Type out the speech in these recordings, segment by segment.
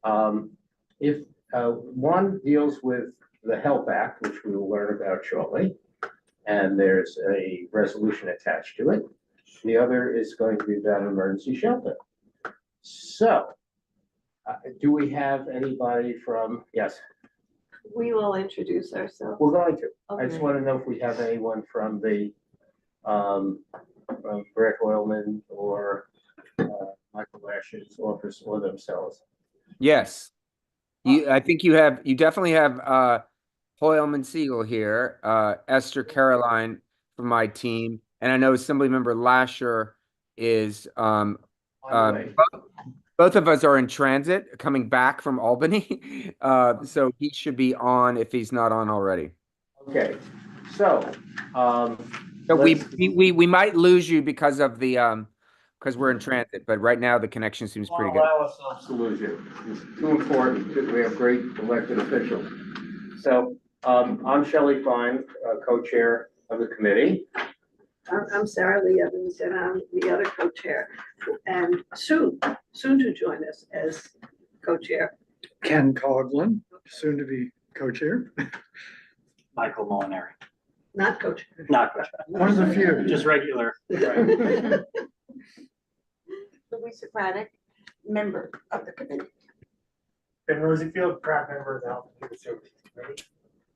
If one deals with the HELP Act, which we will learn about shortly, and there's a resolution attached to it. The other is going to be about emergency shelter. So, do we have anybody from, yes, We will introduce ourselves. we're going to. I just Okay. want to know if we have anyone from the, from Brett Hoylman or Michael Lasher's office or themselves. Yes. I think you definitely have Hoylman-Sigal here, Esther Caroline from my team, and I know Assemblymember Lasher is On the way. both of us are in transit coming back from Albany. So he should be on if he's not on already. Okay, so, So let's- we might lose you because of the because we're in transit, but right now the connection seems pretty good. Allow ourselves to lose you. It's too important because we have great elected officials. So, I'm Shelley Fine, co-chair of the committee. I'm Saralee Evans, and I'm the other co-chair, and soon to join us as co-chair. Ken Coughlin, soon to be co-chair. Michael Molinari, Not co-chair. not coach, One of the few. just regular. Louisa, Craddock, member of the committee. Ben Rosenfield, proud member of the Health and Human Services Committee.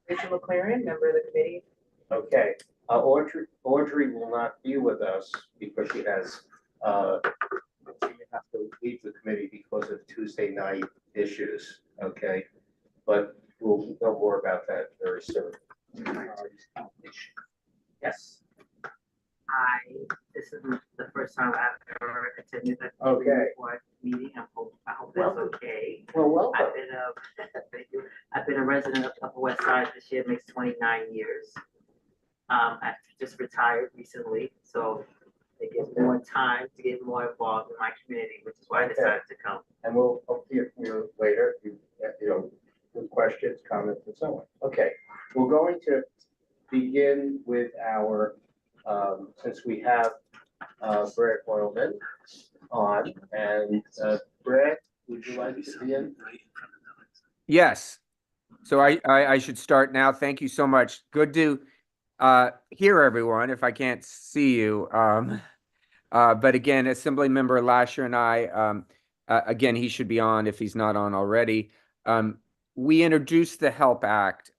Rachel McLaren, member of the committee. Okay, Audrey will not be with us because she has, she may have to leave the committee because of Tuesday night issues, okay? But we'll know more about that very soon. Yes, This is the first time I've ever attended a Okay. board meeting. I hope that's Welcome. okay. well, welcome. I've been thank you. I've been a resident of Upper West Side this year, makes 29 years. I just retired recently, so it gives more time to get more involved in my community, which is why I decided to come. And we'll hear from you later, if you know, with questions, comments, and so on. Okay, we're going to begin with our, since we have Brett Hoylman on, and Brett, would you like to begin? Yes. So I should start now. Thank you so much. Good to hear everyone if I can't see you. But again, Assemblymember Lasher and I, again, he should be on if he's not on already. We introduced the HELP Act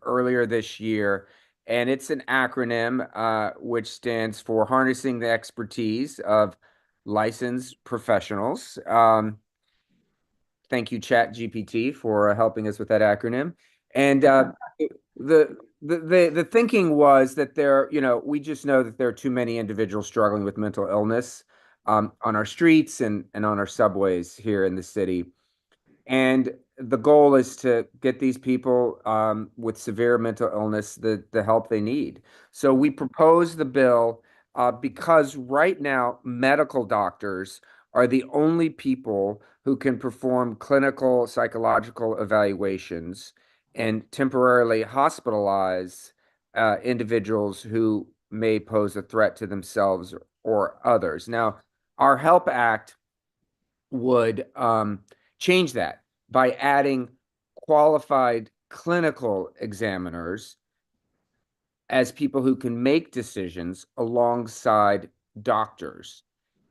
earlier this year, and it's an acronym which stands for Harnessing the Expertise of Licensed Professionals. Thank you, ChatGPT, for helping us with that acronym. And the thinking was that we just know that there are too many individuals struggling with mental illness on our streets and on our subways here in the city. And the goal is to get these people with severe mental illness the help they need. So we propose the bill because right now medical doctors are the only people who can perform clinical psychological evaluations and temporarily hospitalize individuals who may pose a threat to themselves or others. Now, our HELP Act would change that by adding qualified clinical examiners as people who can make decisions alongside doctors.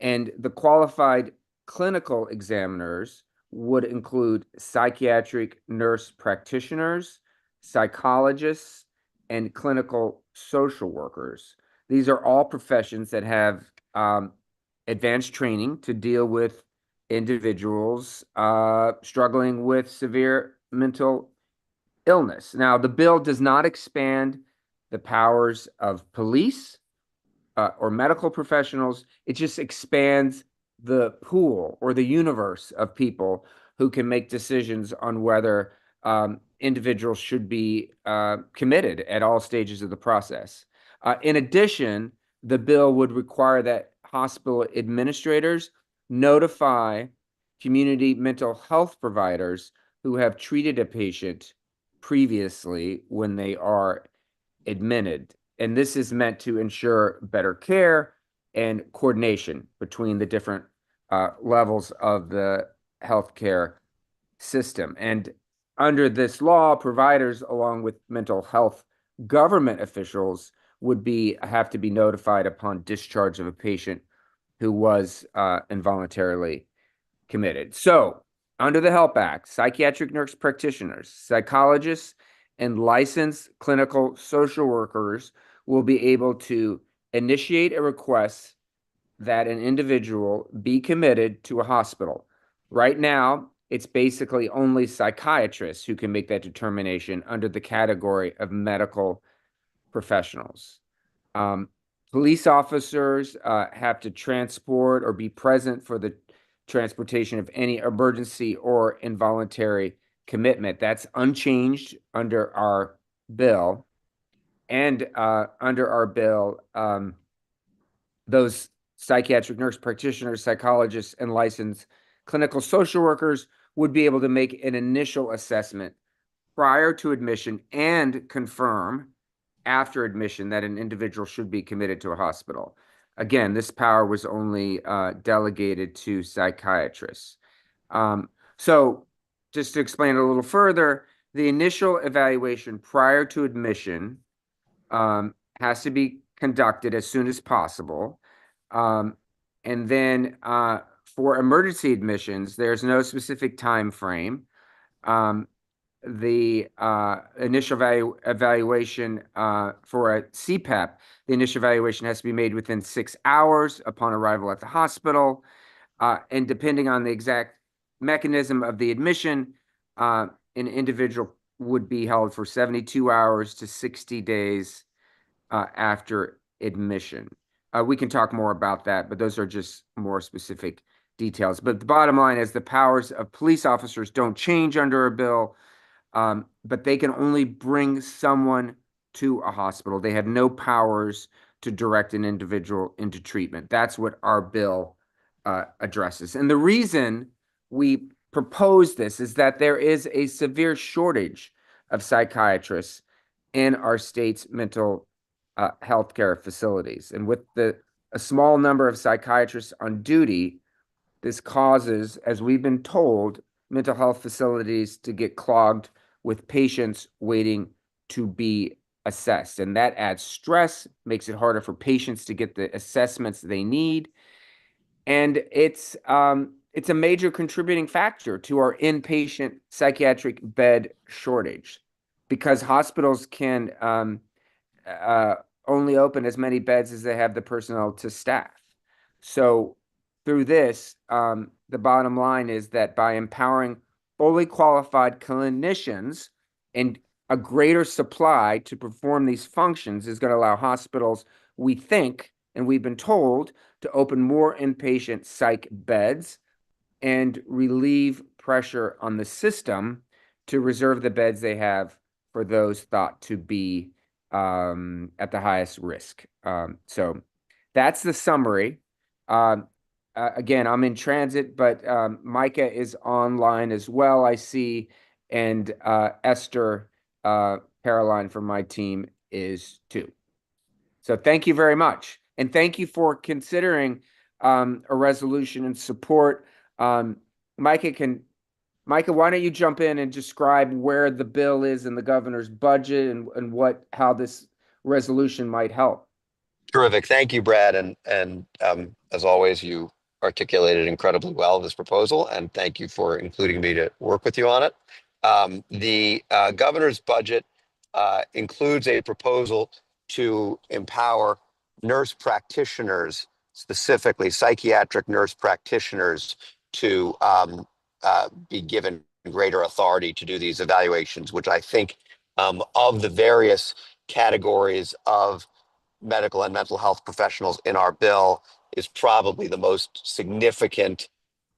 And the qualified clinical examiners would include psychiatric nurse practitioners, psychologists, and clinical social workers. These are all professions that have advanced training to deal with individuals struggling with severe mental illness. Now, the bill does not expand the powers of police or medical professionals. It just expands the pool or the universe of people who can make decisions on whether individuals should be committed at all stages of the process. In addition, the bill would require that hospital administrators notify community mental health providers who have treated a patient previously when they are admitted. And this is meant to ensure better care and coordination between the different levels of the healthcare system. And under this law, providers, along with mental health government officials, would have to be notified upon discharge of a patient who was involuntarily committed. So, under the HELP Act, psychiatric nurse practitioners, psychologists, and licensed clinical social workers will be able to initiate a request that an individual be committed to a hospital. Right now, it's basically only psychiatrists who can make that determination under the category of medical professionals. Police officers have to transport or be present for the transportation of any emergency or involuntary commitment. That's unchanged under our bill. And under our bill, those psychiatric nurse practitioners, psychologists, and licensed clinical social workers would be able to make an initial assessment prior to admission and confirm after admission that an individual should be committed to a hospital. Again, this power was only delegated to psychiatrists. So just to explain it a little further, the initial evaluation prior to admission has to be conducted as soon as possible. And then for emergency admissions, there's no specific time frame. The initial evaluation for a CPAP, the initial evaluation has to be made within 6 hours upon arrival at the hospital. And depending on the exact mechanism of the admission, an individual would be held for 72 hours to 60 days after admission. We can talk more about that, but those are just more specific details. But the bottom line is the powers of police officers don't change under a bill, but they can only bring someone to a hospital. They have no powers to direct an individual into treatment. That's what our bill addresses. And the reason we propose this is that there is a severe shortage of psychiatrists in our state's mental health care facilities. And with a small number of psychiatrists on duty, this causes, as we've been told, mental health facilities to get clogged with patients waiting to be assessed. And that adds stress, makes it harder for patients to get the assessments they need. And it's a major contributing factor to our inpatient psychiatric bed shortage, because hospitals can only open as many beds as they have the personnel to staff. So through this, the bottom line is that by empowering fully qualified clinicians and a greater supply to perform these functions is going to allow hospitals, we think, and we've been told, to open more inpatient psych beds and relieve pressure on the system to reserve the beds they have for those thought to be at the highest risk. So that's the summary. Again, I'm in transit, but Micah is online as well, I see, and Esther Caroline from my team is too. So thank you very much. And thank you for considering a resolution in support. Micah, why don't you jump in and describe where the bill is in the governor's budget and how this resolution might help? Terrific. Thank you, Brad. And as always, you articulated incredibly well this proposal, and thank you for including me to work with you on it. The governor's budget includes a proposal to empower nurse practitioners, specifically psychiatric nurse practitioners, to be given greater authority to do these evaluations, which I think of the various categories of medical and mental health professionals in our bill is probably the most significant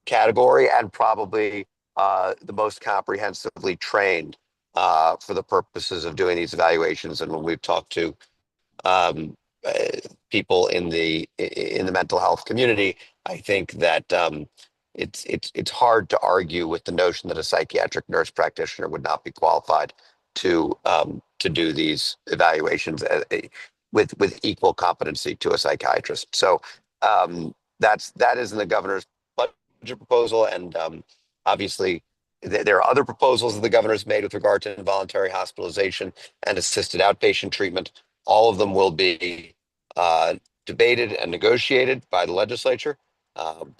category and probably the most comprehensively trained for the purposes of doing these evaluations. And when we've talked to people in the mental health community, I think that it's hard to argue with the notion that a psychiatric nurse practitioner would not be qualified to do these evaluations with equal competency to a psychiatrist. So that is in the governor's budget proposal, and obviously there are other proposals that the governor's made with regard to involuntary hospitalization and assisted outpatient treatment. All of them will be debated and negotiated by the legislature. I'm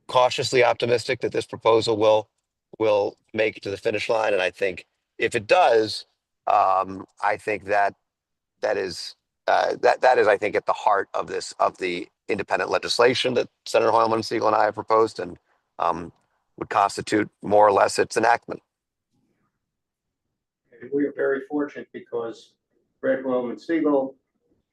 cautiously optimistic that this proposal will make it to the finish line. And I think if it does, I think that is I think at the heart of the independent legislation that Senator Hoylman-Sigal and I have proposed, and would constitute more or less its enactment. We are very fortunate because Fred Hoylman-Sigal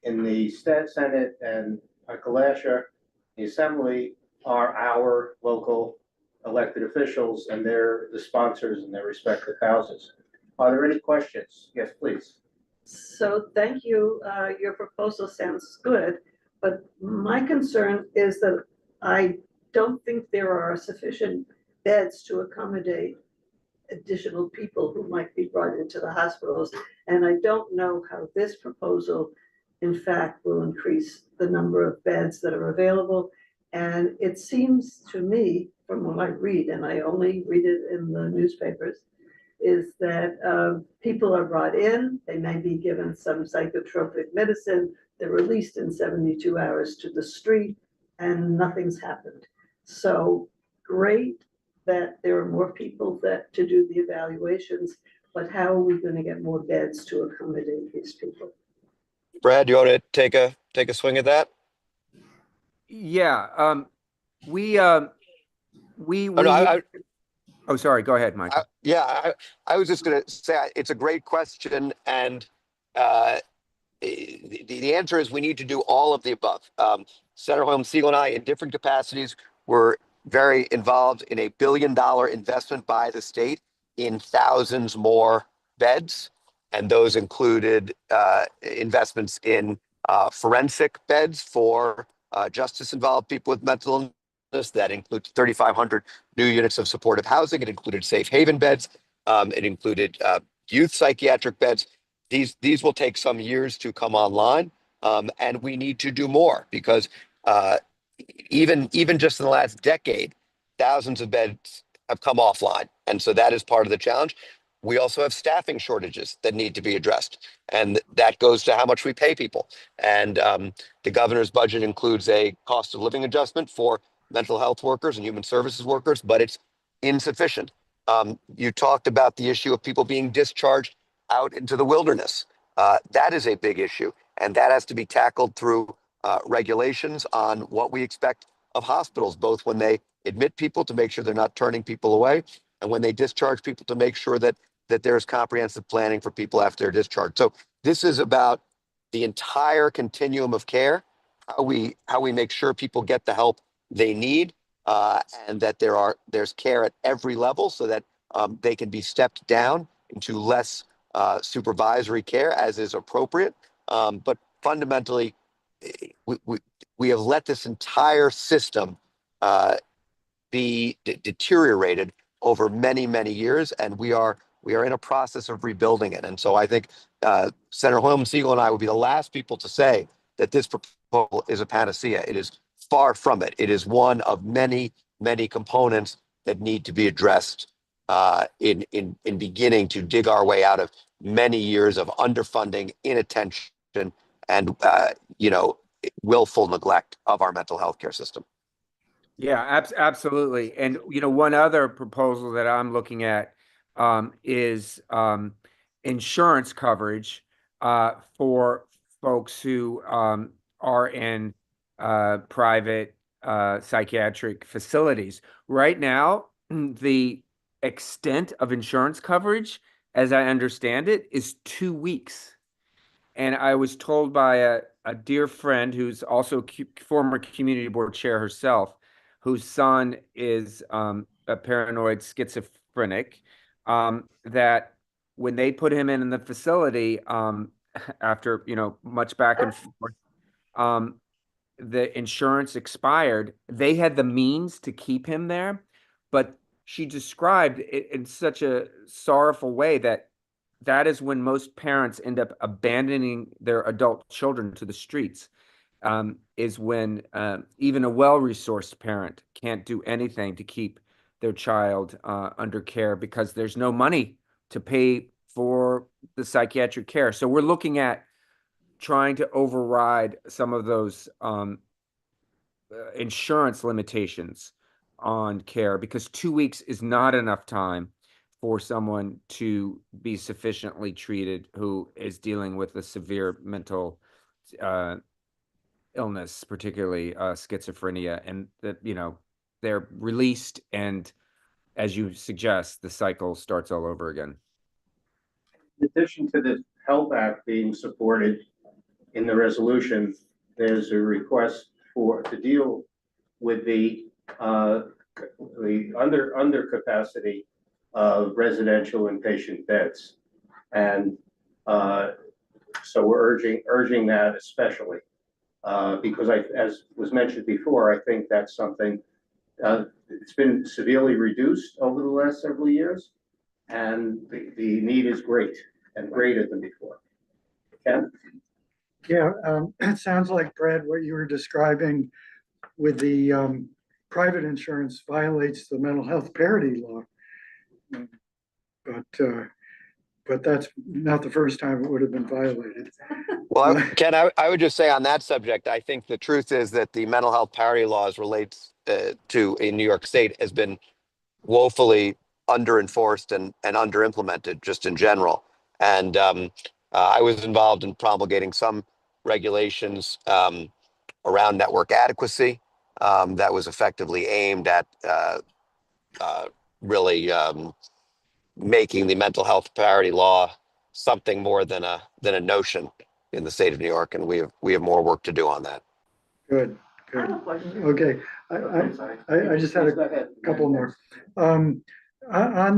in the Senate and Michael Lasher, the Assembly, are our local elected officials, and they're the sponsors in their respective houses. Are there any questions? Yes, please. So thank you. Your proposal sounds good, but my concern is that I don't think there are sufficient beds to accommodate additional people who might be brought into the hospitals. And I don't know how this proposal, in fact, will increase the number of beds that are available. And it seems to me, from what I read, and I only read it in the newspapers, is that people are brought in, they may be given some psychotropic medicine, they're released in 72 hours to the street, and nothing's happened. So great that there are more people to do the evaluations, but how are we going to get more beds to accommodate these people? Brad, you want to take a swing at that? Yeah. Oh, sorry. Go ahead, Michael. I was just going to say it's a great question, and the answer is we need to do all of the above. Senator Hoylman-Sigal and I, in different capacities, were very involved in a $1 billion investment by the state in thousands more beds, and those included investments in forensic beds for justice-involved people with mental illness. That includes 3,500 new units of supportive housing. It included safe haven beds. It included youth psychiatric beds. These will take some years to come online, and we need to do more because even just in the last decade, thousands of beds have come offline, and so that is part of the challenge. We also have staffing shortages that need to be addressed, and that goes to how much we pay people. And the governor's budget includes a cost of living adjustment for mental health workers and human services workers, but it's insufficient. You talked about the issue of people being discharged out into the wilderness. That is a big issue, and that has to be tackled through regulations on what we expect of hospitals, both when they admit people to make sure they're not turning people away, and when they discharge people to make sure that there's comprehensive planning for people after they're discharged. So this is about the entire continuum of care, how we make sure people get the help they need, and that there's care at every level so that they can be stepped down into less supervisory care as is appropriate. But fundamentally, we have let this entire system be deteriorated over many, many years, and we are in a process of rebuilding it. And so I think Senator Hoylman-Sigal and I would be the last people to say that this proposal is a panacea. It is far from it. It is one of many, many components that need to be addressed in beginning to dig our way out of many years of underfunding, inattention, and willful neglect of our mental health care system. Yeah, absolutely. And one other proposal that I'm looking at is insurance coverage for folks who are in private psychiatric facilities. Right now, the extent of insurance coverage, as I understand it, is 2 weeks. And I was told by a dear friend who's also former community board chair herself, whose son is a paranoid schizophrenic, that when they put him in the facility, after much back and forth, the insurance expired. They had the means to keep him there, but she described it in such a sorrowful way that is when most parents end up abandoning their adult children to the streets. is when even a well-resourced parent can't do anything to keep their child under care because there's no money to pay for the psychiatric care. So we're looking at trying to override some of those insurance limitations on care, because 2 weeks is not enough time for someone to be sufficiently treated who is dealing with a severe mental illness, particularly schizophrenia, and that, you know, they're released, and as you suggest, the cycle starts all over again. In addition to the H.E.L.P Act being supported in the resolution, there's a request to deal with the under capacity of residential inpatient beds. And so we're urging that especially because as was mentioned before, I think that's something it's been severely reduced over the last several years, and the need is great and greater than before. Ken? Yeah, it sounds like, Brad, what you were describing with the private insurance violates the mental health parity law. But that's not the first time it would have been violated. Well, Ken, I would just say on that subject, I think the truth is that the mental health parity laws relates to in New York State has been woefully under-enforced and under-implemented just in general. And I was involved in promulgating some regulations around network adequacy that was effectively aimed at really making the mental health parity law something more than a notion in the state of New York, and we have more work to do on that. Good, I have good. a question. Okay, I just had a couple more. On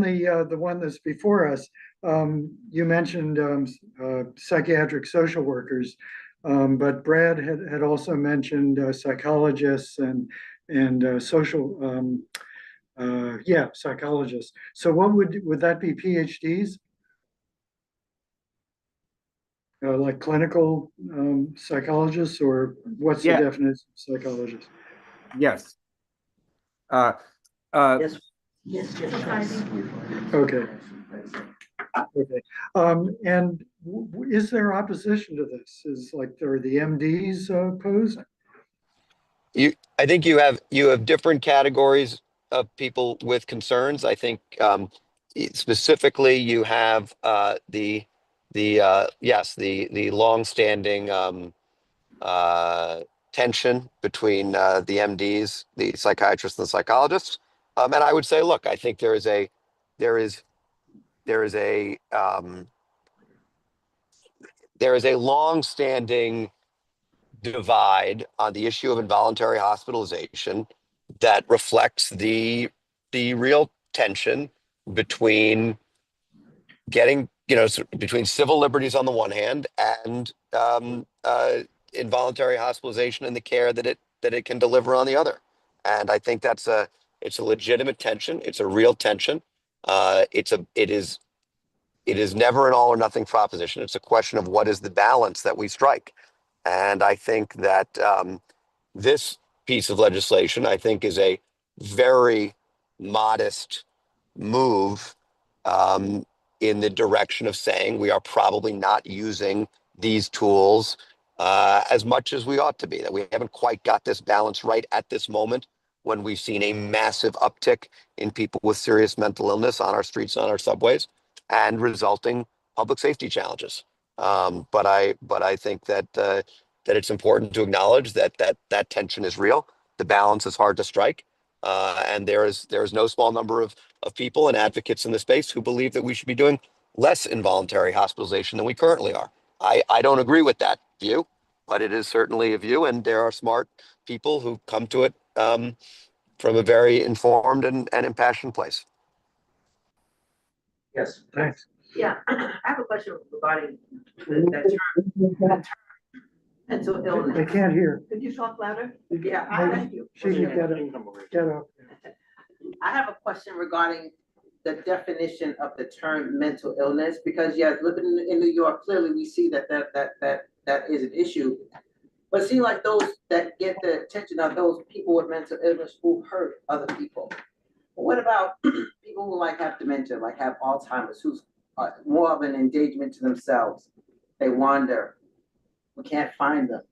the one that's before us, you mentioned psychiatric social workers, but Brad had also mentioned psychologists and social, psychologists. So what would that be, PhDs? Like clinical psychologists, or what's the Yeah. definition of psychologist? Yes. Yes, yes. Okay. Okay. And is there opposition to this? Are the MDs opposed? I think you have different categories of people with concerns. I think specifically you have the longstanding tension between the MDs, the psychiatrists, and the psychologists. And I would say, look, I think there is a longstanding divide on the issue of involuntary hospitalization that reflects the real tension between between civil liberties on the one hand and involuntary hospitalization and the care that it can deliver on the other. And I think it's a legitimate tension. It's a real tension. It is never an all or nothing proposition. It's a question of what is the balance that we strike. And I think that this piece of legislation, I think, is a very modest move in the direction of saying we are probably not using these tools as much as we ought to be, that we haven't quite got this balance right at this moment when we've seen a massive uptick in people with serious mental illness on our streets, on our subways, and resulting public safety challenges. But I think that it's important to acknowledge that tension is real. The balance is hard to strike, and there is no small number of people and advocates in the space who believe that we should be doing less involuntary hospitalization than we currently are. I don't agree with that view, but it is certainly a view, and there are smart people who come to it from a very informed and impassioned place. Yes. Thanks. Yeah, I have a question regarding that term, mental They illness. can't hear. Could you talk louder? Yeah, Thank you. She can get up. I have a question regarding the definition of the term mental illness, because yes, looking in New York, clearly we see that is an issue. But see, like those that get the attention of those people with mental illness who hurt other people. But what about people who like have dementia, like have Alzheimer's, who's more of an engagement to themselves? They wander. We can't find them.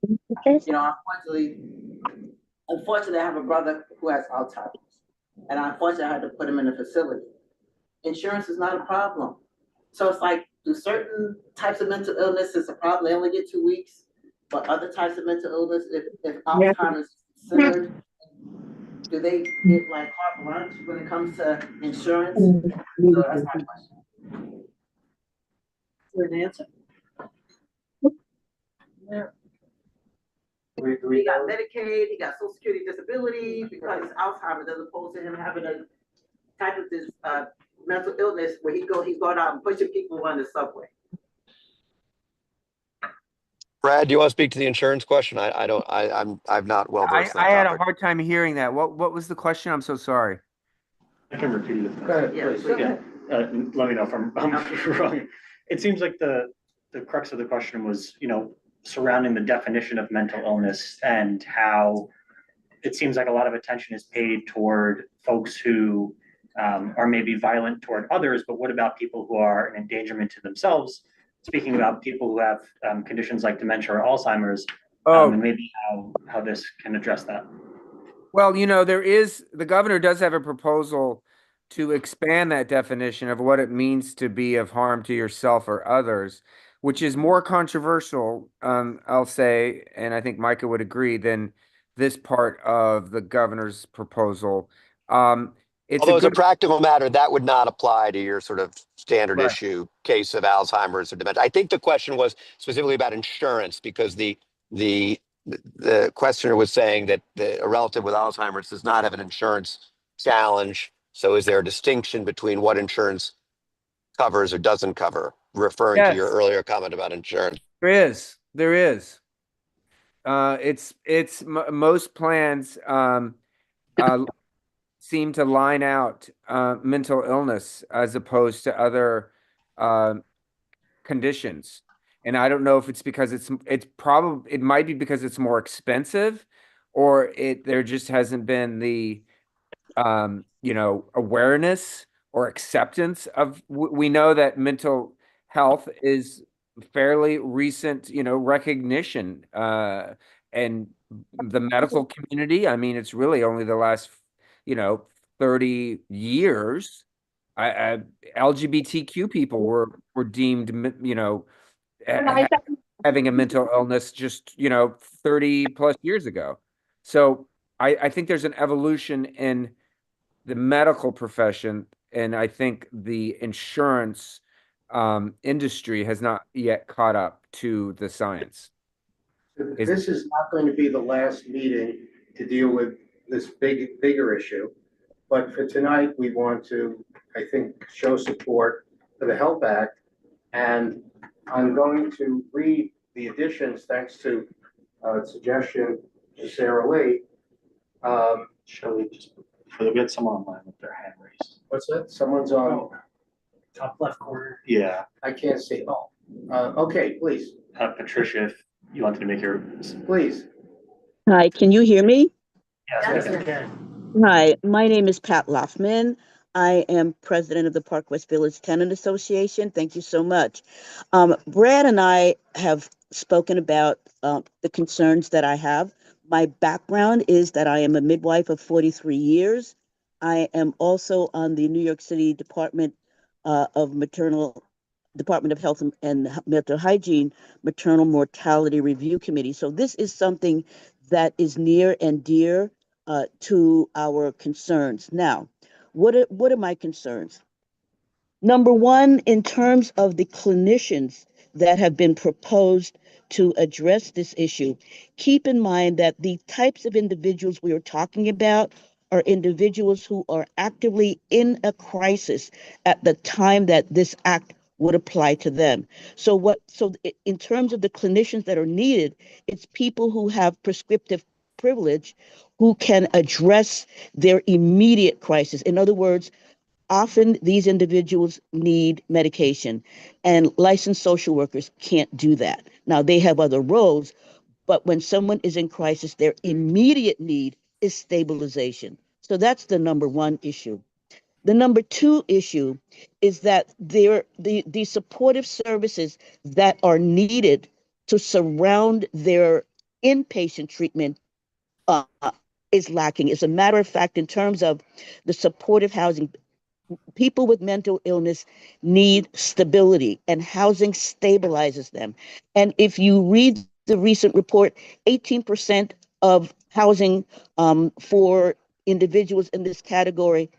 You know, unfortunately, I have a brother who has Alzheimer's, and unfortunately, I had to put him in a facility. Insurance is not a problem. So it's like, do certain types of mental illness is a problem? They only get 2 weeks, but other types of mental illness, if Alzheimer's is considered, do they get like carte blanche when it comes to insurance? So that's my question. Is there an answer? He got Medicaid, he got Social Security disability because it's Alzheimer's, as opposed to him having a type of this mental illness where he's going out and pushing people on the subway. Brad, do you want to speak to the insurance question? I'm not well versed in I that had a topic. hard time hearing that. What was the question? I'm so sorry. I can repeat it. Go ahead, Yeah, please. go ahead. Let me know if I'm wrong. It seems like the crux of the question was, you know, surrounding the definition of mental illness and how it seems like a lot of attention is paid toward folks who are maybe violent toward others, but what about people who are an endangerment to themselves? Speaking about people who have conditions like dementia or Alzheimer's, and maybe how this can address that. Well, you know, the governor does have a proposal to expand that definition of what it means to be of harm to yourself or others, which is more controversial, I'll say, and I think Micah would agree, than this part of the governor's proposal. Although as a practical matter, that would not apply to your sort of standard Right. issue case of Alzheimer's or dementia. I think the question was specifically about insurance because the questioner was saying that a relative with Alzheimer's does not have an insurance challenge. So is there a distinction between what insurance covers or doesn't cover, referring to your Yes. earlier comment about insurance? There is. Most plans seem to line out mental illness as opposed to other conditions. And I don't know if it's because it might be because it's more expensive, or there just hasn't been the awareness or acceptance of. We know that mental health is fairly recent, recognition, and the medical community. I mean, it's really only the last 30 years. LGBTQ people were deemed, having a mental illness just, 30 plus years ago. So I think there's an evolution in the medical profession, and I think the insurance industry has not yet caught up to the science. This is not going to be the last meeting to deal with this bigger issue. But for tonight, we want to, I think, show support for the HE.L.P Act. And I'm going to read the additions, thanks to suggestion to Saralee. Shelley, we had someone online with their hand raised. What's that? Someone's on, Top left corner. Yeah. I can't see. Oh, okay, please, Patricia, if you wanted to make your. please. Hi, can you hear me? Yes, Yes. I can. Hi, my name is Pat Loffman. I am president of the Park West Village Tenant Association. Thank you so much. Brad and I have spoken about the concerns that I have. My background is that I am a midwife of 43 years. I am also on the New York City Department of Health and Mental Hygiene Maternal Mortality Review Committee. So this is something that is near and dear to our concerns. Now, what are my concerns? Number one, in terms of the clinicians that have been proposed to address this issue, keep in mind that the types of individuals we are talking about are individuals who are actively in a crisis at the time that this act would apply to them. So in terms of the clinicians that are needed, it's people who have prescriptive privilege who can address their immediate crisis. In other words, often these individuals need medication, and licensed social workers can't do that. Now, they have other roles, But when someone is in crisis, their immediate need is stabilization. So that's the number one issue. The number two issue is that the supportive services that are needed to surround their inpatient treatment uh, is lacking. As a matter of fact, in terms of the supportive housing, people with mental illness need stability, and housing stabilizes them. And if you read the recent report, 18% of housing for individuals in this category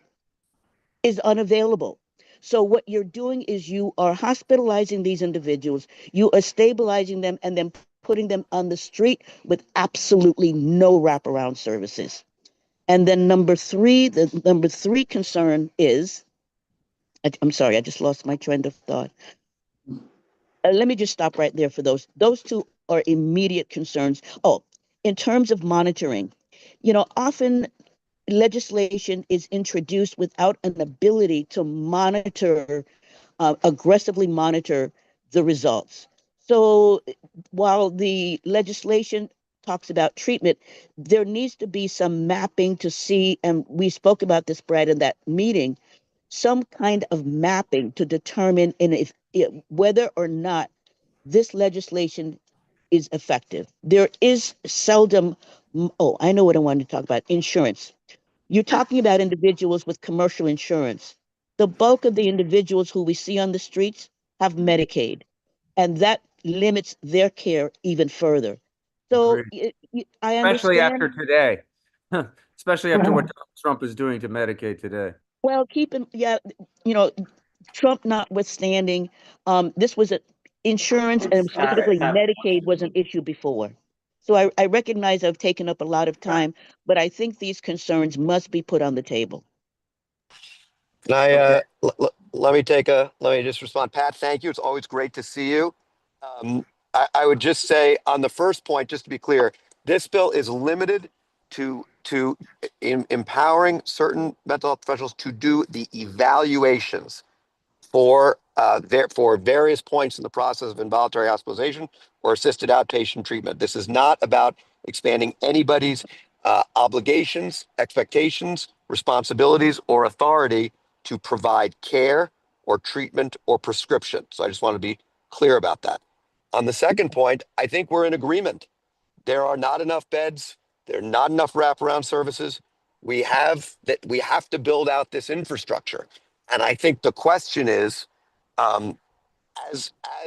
is unavailable. So what you're doing is you are hospitalizing these individuals, you are stabilizing them, and then putting them on the street with absolutely no wraparound services. And then the number three concern is, I'm sorry, I just lost my trend of thought. Let me just stop right there for those. Those two are immediate concerns. Oh, in terms of monitoring, often legislation is introduced without an ability to monitor, aggressively monitor the results. So while the legislation talks about treatment, there needs to be some mapping to see, and we spoke about this, Brad, in that meeting, some kind of mapping to determine whether or not this legislation is effective. There is seldom, oh, I know what I wanted to talk about, insurance. You're talking about individuals with commercial insurance. The bulk of the individuals who we see on the streets have Medicaid, and that limits their care even further. So Agreed. I Especially understand. after today. Especially after what Trump is doing to Medicaid today. Well, Trump notwithstanding, this was insurance, and specifically Medicaid was an issue before. So I recognize I've taken up a lot of time, but I think these concerns must be put on the table. Can I, Okay. let me just respond. Pat, thank you. It's always great to see you. I would just say on the first point, just to be clear, this bill is limited to empowering certain mental health professionals to do the evaluations for various points in the process of involuntary hospitalization or assisted outpatient treatment. This is not about expanding anybody's obligations, expectations, responsibilities, or authority to provide care or treatment or prescription. So I just want to be clear about that. On the second point, I think we're in agreement. There are not enough beds. There are not enough wraparound services. We have to build out this infrastructure. And I think the question is, um,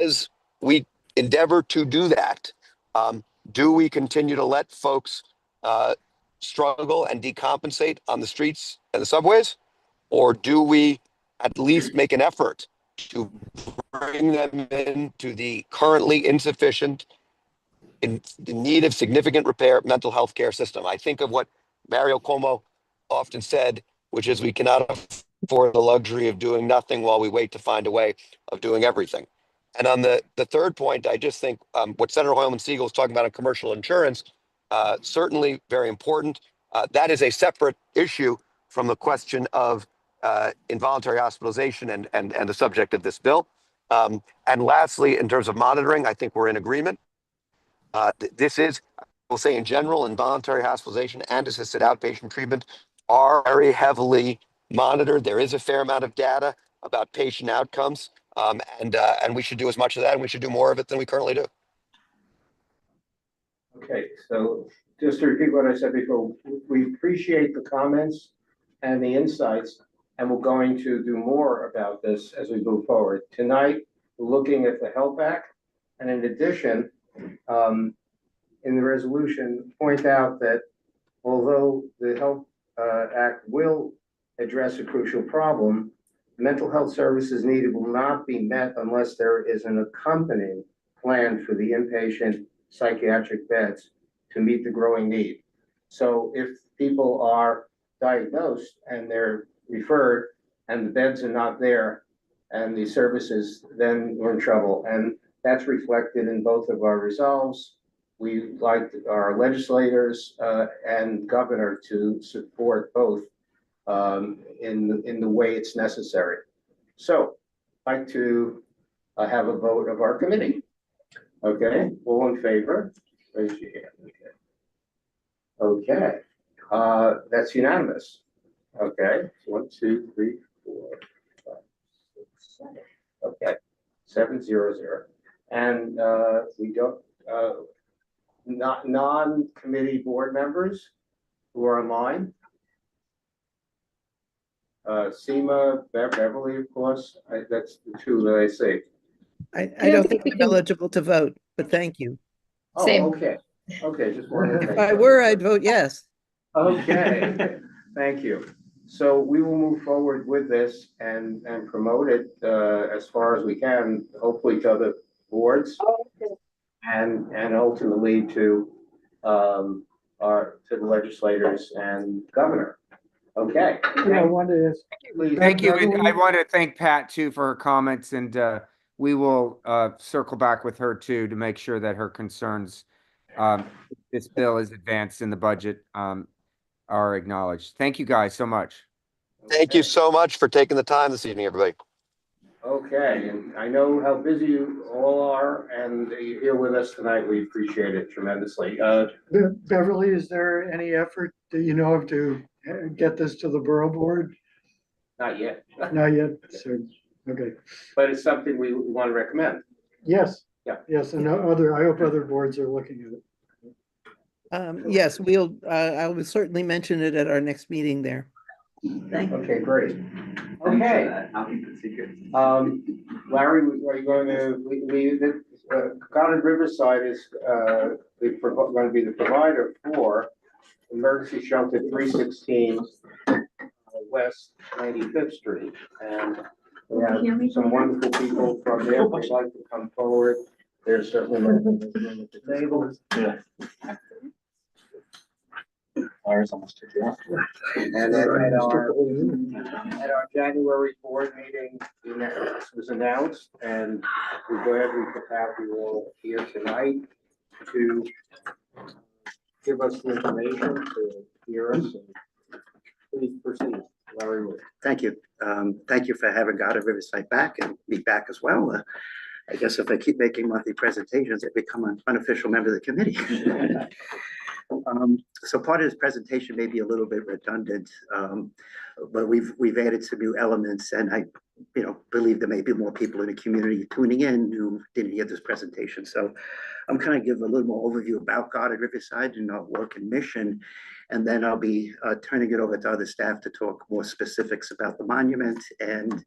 as we endeavor to do that, do we continue to let folks struggle and decompensate on the streets and the subways? Or do we at least make an effort to bring them into the currently insufficient, in need of significant repair mental health care system? I think of what Mario Cuomo often said, which is we cannot afford the luxury of doing nothing while we wait to find a way of doing everything. And on the third point, I just think what Senator Hoylman-Sigal is talking about on commercial insurance, certainly very important. That is a separate issue from the question of involuntary hospitalization and the subject of this bill. And lastly, in terms of monitoring, I think we're in agreement. This is, we'll say in general, involuntary hospitalization and assisted outpatient treatment are very heavily monitored. There is a fair amount of data about patient outcomes, and we should do as much of that, and we should do more of it than we currently do. Okay, so just to repeat what I said before, we appreciate the comments and the insights, and we're going to do more about this as we move forward. Tonight, we're looking at the HELP Act, and in addition, in the resolution, point out that although the HELP Act will address a crucial problem, mental health services needed will not be met unless there is an accompanying plan for the inpatient psychiatric beds to meet the growing need. So if people are diagnosed and they're referred and the beds are not there and the services, then we're in trouble. And that's reflected in both of our resolves. We like our legislators and governor to support both in the way it's necessary. So I'd like to have a vote of our committee. Okay, all in favor? Raise your hand. Okay, that's unanimous. Okay, 1, 2, 3, 4, 5, 6, 7. Okay, 7-0-0. And we don't, not non-committee board members who are online. Seema, Beverly, of course, that's the two that I see. I don't think I'm eligible to vote, but thank you. Oh, Same. okay, okay, just wanted to If make I sure. were, I'd vote yes. Okay, thank you. So we will move forward with this and promote it as far as we can, hopefully to other boards and ultimately to to the legislators and governor. Okay. I wanted to ask, Please. Thank you. And I Beverly? want to thank Pat too for her comments, and we will circle back with her too to make sure that her concerns, this bill is advanced in the budget, are acknowledged. Thank you guys so much. Thank you so much for taking the time this evening, everybody. Okay, and I know how busy you all are, and you're here with us tonight. We appreciate it tremendously. Beverly, is there any effort that you know of to get this to the borough board? Not yet, Not yet, so, okay. but it's something we want to recommend. Yes. Yeah. Yes, and I hope other boards are looking at it. Yes, I will certainly mention it at our next meeting there. Thank you. Okay, great. Okay. I'll keep it secret. Larry, are you going to, Goddard Riverside is, going to be the provider for emergency shelter 316 West 95th Street. And we have some wonderful people from there who'd like to come forward. There's certainly room at the table. Yeah. Ours almost took you off. And at our January board meeting, this was announced, and we're glad we could have you all here tonight to give us the information, to hear us, and please proceed. Larry Wood. Thank you. Thank you for having Goddard Riverside back and me back as well. I guess if I keep making monthly presentations, I become an unofficial member of the committee. So part of this presentation may be a little bit redundant, but we've added some new elements, and I believe there may be more people in the community tuning in who didn't hear this presentation. So I'm kind of give a little more overview about Goddard Riverside and our work and mission, and then I'll be turning it over to other staff to talk more specifics about the monument and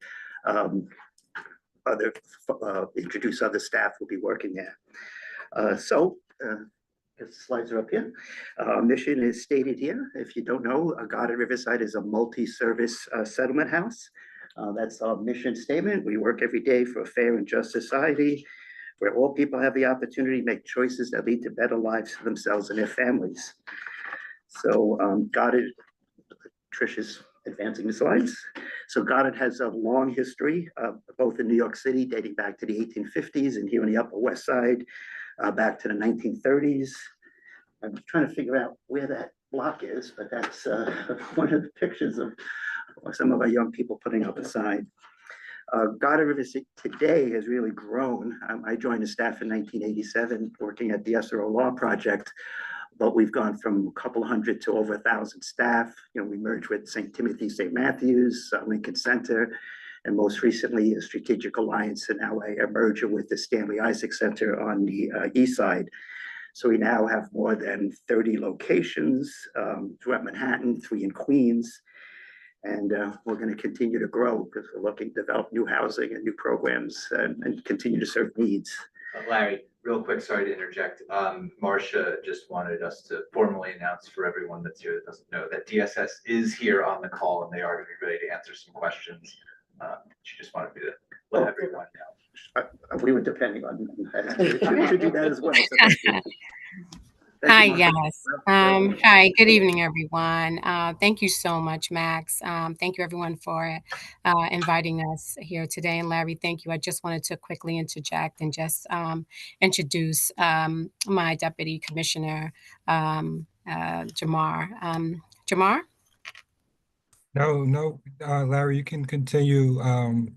introduce other staff who'll be working there. The slides are up here. Mission is stated here. If you don't know, Goddard Riverside is a multi-service settlement house. That's our mission statement. We work every day for a fair and just society where all people have the opportunity to make choices that lead to better lives for themselves and their families. So Goddard, Trish is advancing the slides. So Goddard has a long history, both in New York City, dating back to the 1850s, and here on the Upper West Side, back to the 1930s. I'm trying to figure out where that block is, but that's one of the pictures of some of our young people putting up a sign. Goddard Riverside today has really grown. I joined the staff in 1987, working at the SRO Law Project, but we've gone from a couple hundred to over 1,000 staff. We merged with St. Timothy, St. Matthews, Lincoln Center, and most recently a strategic alliance, and now a merger with the Stanley Isaac Center on the east side. So we now have more than 30 locations throughout Manhattan, 3 in Queens, and we're going to continue to grow because we're looking to develop new housing and new programs and continue to serve needs. Larry, real quick, sorry to interject. Marcia just wanted us to formally announce for everyone that's here that doesn't know that DSS is here on the call, and they are going to be ready to answer some questions. She just wanted me to let everyone know. We were depending on you to do that as well. So thank you. Hi, yes. Hi, good evening, everyone. Thank you so much, Max. Thank you, everyone, for inviting us here today. And Larry, thank you. I just wanted to quickly interject and just introduce my Deputy Commissioner, Jamar. Jamar? No, Larry, you can continue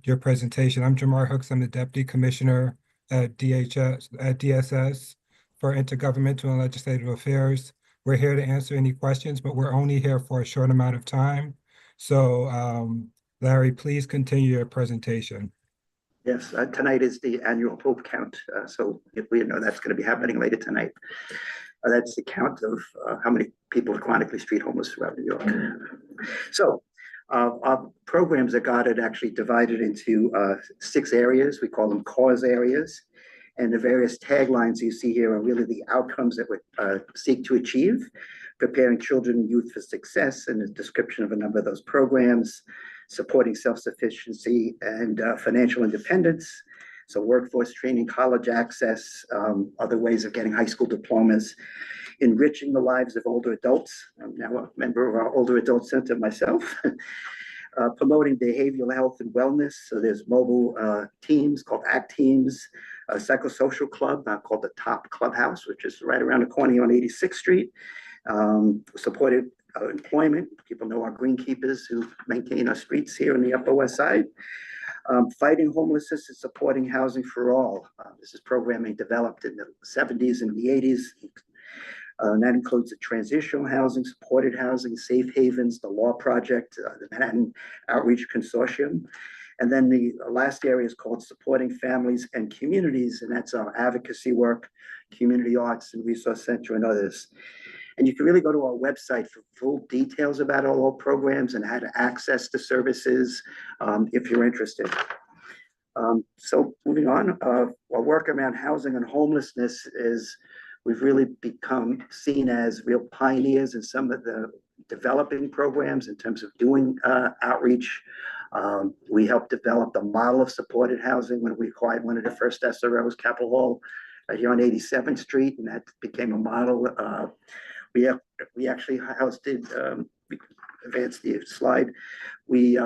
your presentation. I'm Jamar Hooks. I'm the Deputy Commissioner at DHS, at DSS. for Intergovernmental and Legislative Affairs. We're here to answer any questions, but we're only here for a short amount of time. So Larry, please continue your presentation. Yes, tonight is the annual Hope count. So if we know that's going to be happening later tonight. That's the count of how many people are chronically street homeless throughout New York. So our programs at Goddard actually divided into 6 areas. We call them cause areas. And the various taglines you see here are really the outcomes that we seek to achieve, preparing children and youth for success, and a description of a number of those programs, supporting self-sufficiency and financial independence. So workforce training, college access, other ways of getting high school diplomas, enriching the lives of older adults. I'm now a member of our Older Adult Center myself. Promoting behavioral health and wellness. So there's mobile teams called ACT teams, a psychosocial club called the Top Clubhouse, which is right around the corner here on 86th Street. Supported employment. People know our greenkeepers who maintain our streets here in the Upper West Side. Fighting homelessness and supporting housing for all. This is programming developed in the 70s and the 80s. And that includes the transitional housing, supported housing, safe havens, the law project, the Manhattan Outreach Consortium. And then the last area is called supporting families and communities, and that's our advocacy work, community arts and resource center and others. And you can really go to our website for full details about all our programs and how to access the services if you're interested. So moving on, our work around housing and homelessness is we've really become seen as real pioneers in some of the developing programs in terms of doing outreach. We helped develop the model of supported housing when we acquired one of the first SROs, Capitol Hall, right here on 87th Street, and that became a model. We actually hosted, advance the slide, we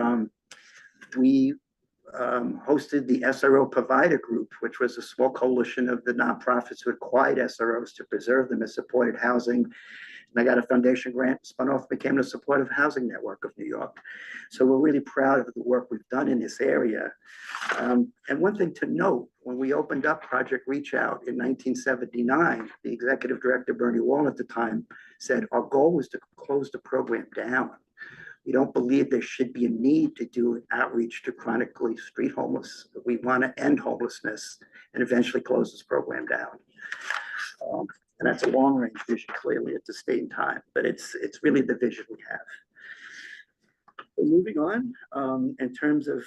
hosted the SRO Provider Group, which was a small coalition of the nonprofits who acquired SROs to preserve them as supported housing. And I got a foundation grant, spun off, became the Supportive Housing Network of New York. So we're really proud of the work we've done in this area. And one thing to note, when we opened up Project Reach Out in 1979, the executive director, Bernie Wall at the time, said our goal was to close the program down. We don't believe there should be a need to do outreach to chronically street homeless. We want to end homelessness and eventually close this program down. And that's a long-range vision, clearly, at the state and time, but it's really the vision we have. So moving on, in terms of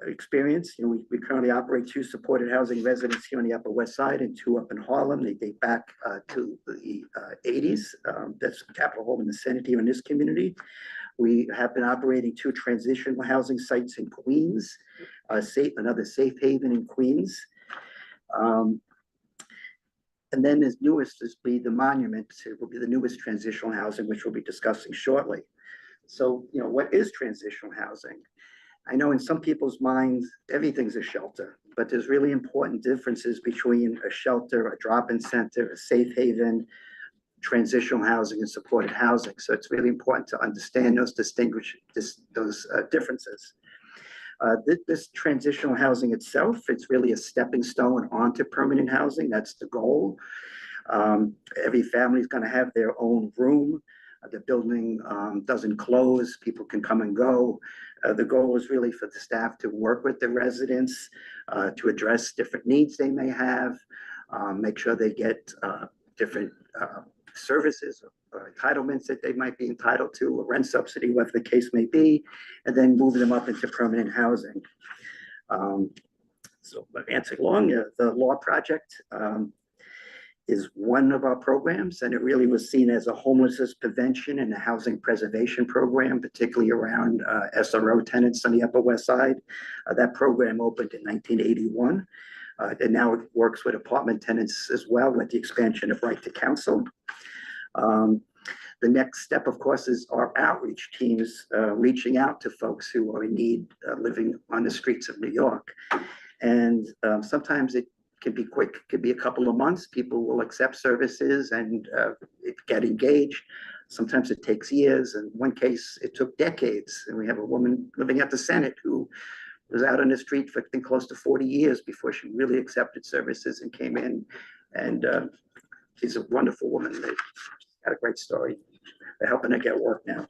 experience, we currently operate 2 supported housing residents here on the Upper West Side and 2 up in Harlem. They date back to the 80s. That's Capitol Hall in the Senate here in this community. We have been operating 2 transitional housing sites in Queens, another safe haven in Queens. And then as newest is the Monument, it will be the newest transitional housing, which we'll be discussing shortly. So, what is transitional housing? I know in some people's minds, everything's a shelter, but there's really important differences between a shelter, a drop-in center, a safe haven, transitional housing, and supported housing. So it's really important to understand those differences. This transitional housing itself, it's really a stepping stone onto permanent housing. That's the goal. Every family is going to have their own room. The building doesn't close. People can come and go. The goal is really for the staff to work with the residents to address different needs they may have, make sure they get different services or entitlements that they might be entitled to, a rent subsidy, whatever the case may be, and then move them up into permanent housing. So answering along, the law project is one of our programs, and it really was seen as a homelessness prevention and a housing preservation program, particularly around SRO tenants on the Upper West Side. That program opened in 1981. And now it works with apartment tenants as well with the expansion of right to counsel. The next step, of course, is our outreach teams reaching out to folks who are in need living on the streets of New York. And sometimes it can be quick, it could be a couple of months. People will accept services and get engaged. Sometimes it takes years. In one case, it took decades. And we have a woman living at the Senate who was out on the street for, I think, close to 40 years before she really accepted services and came in and She's a wonderful woman. She's got a great story. They're helping her get work now.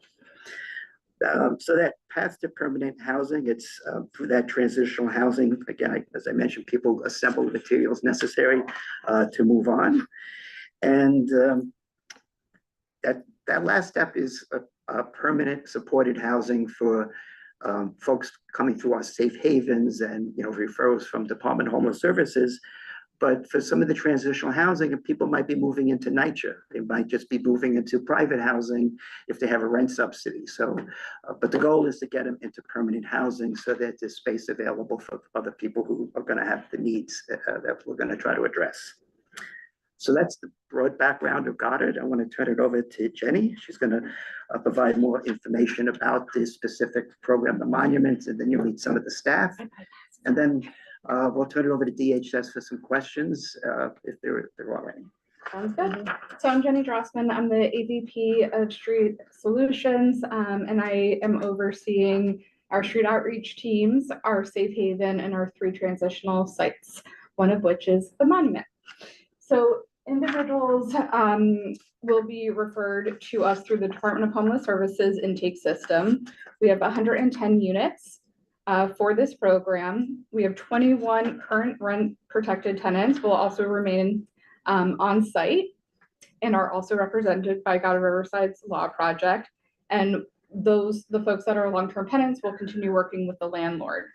So that path to permanent housing, it's through that transitional housing. Again, as I mentioned, people assemble the materials necessary to move on. And that last step is a permanent supported housing for folks coming through our safe havens and, you know, referrals from Department of Homeless Services. But for some of the transitional housing, people might be moving into NYCHA. They might just be moving into private housing if they have a rent subsidy. So, but the goal is to get them into permanent housing so that there's space available for other people who are going to have the needs that we're going to try to address. So that's the broad background of Goddard. I want to turn it over to Jenny. She's going to provide more information about this specific program, the monuments, and then you'll meet some of the staff. And then we'll turn it over to DHS for some questions if there are any. Sounds good. So I'm Jenny Drossman. I'm the AVP of Street Solutions, and I am overseeing our street outreach teams, our safe haven, and our 3 transitional sites, one of which is the monument. So individuals will be referred to us through the Department of Homeless Services intake system. We have 110 units for this program. We have 21 current rent protected tenants will also remain on site and are also represented by Goddard Riverside's law project. And the folks that are long-term tenants will continue working with the landlord.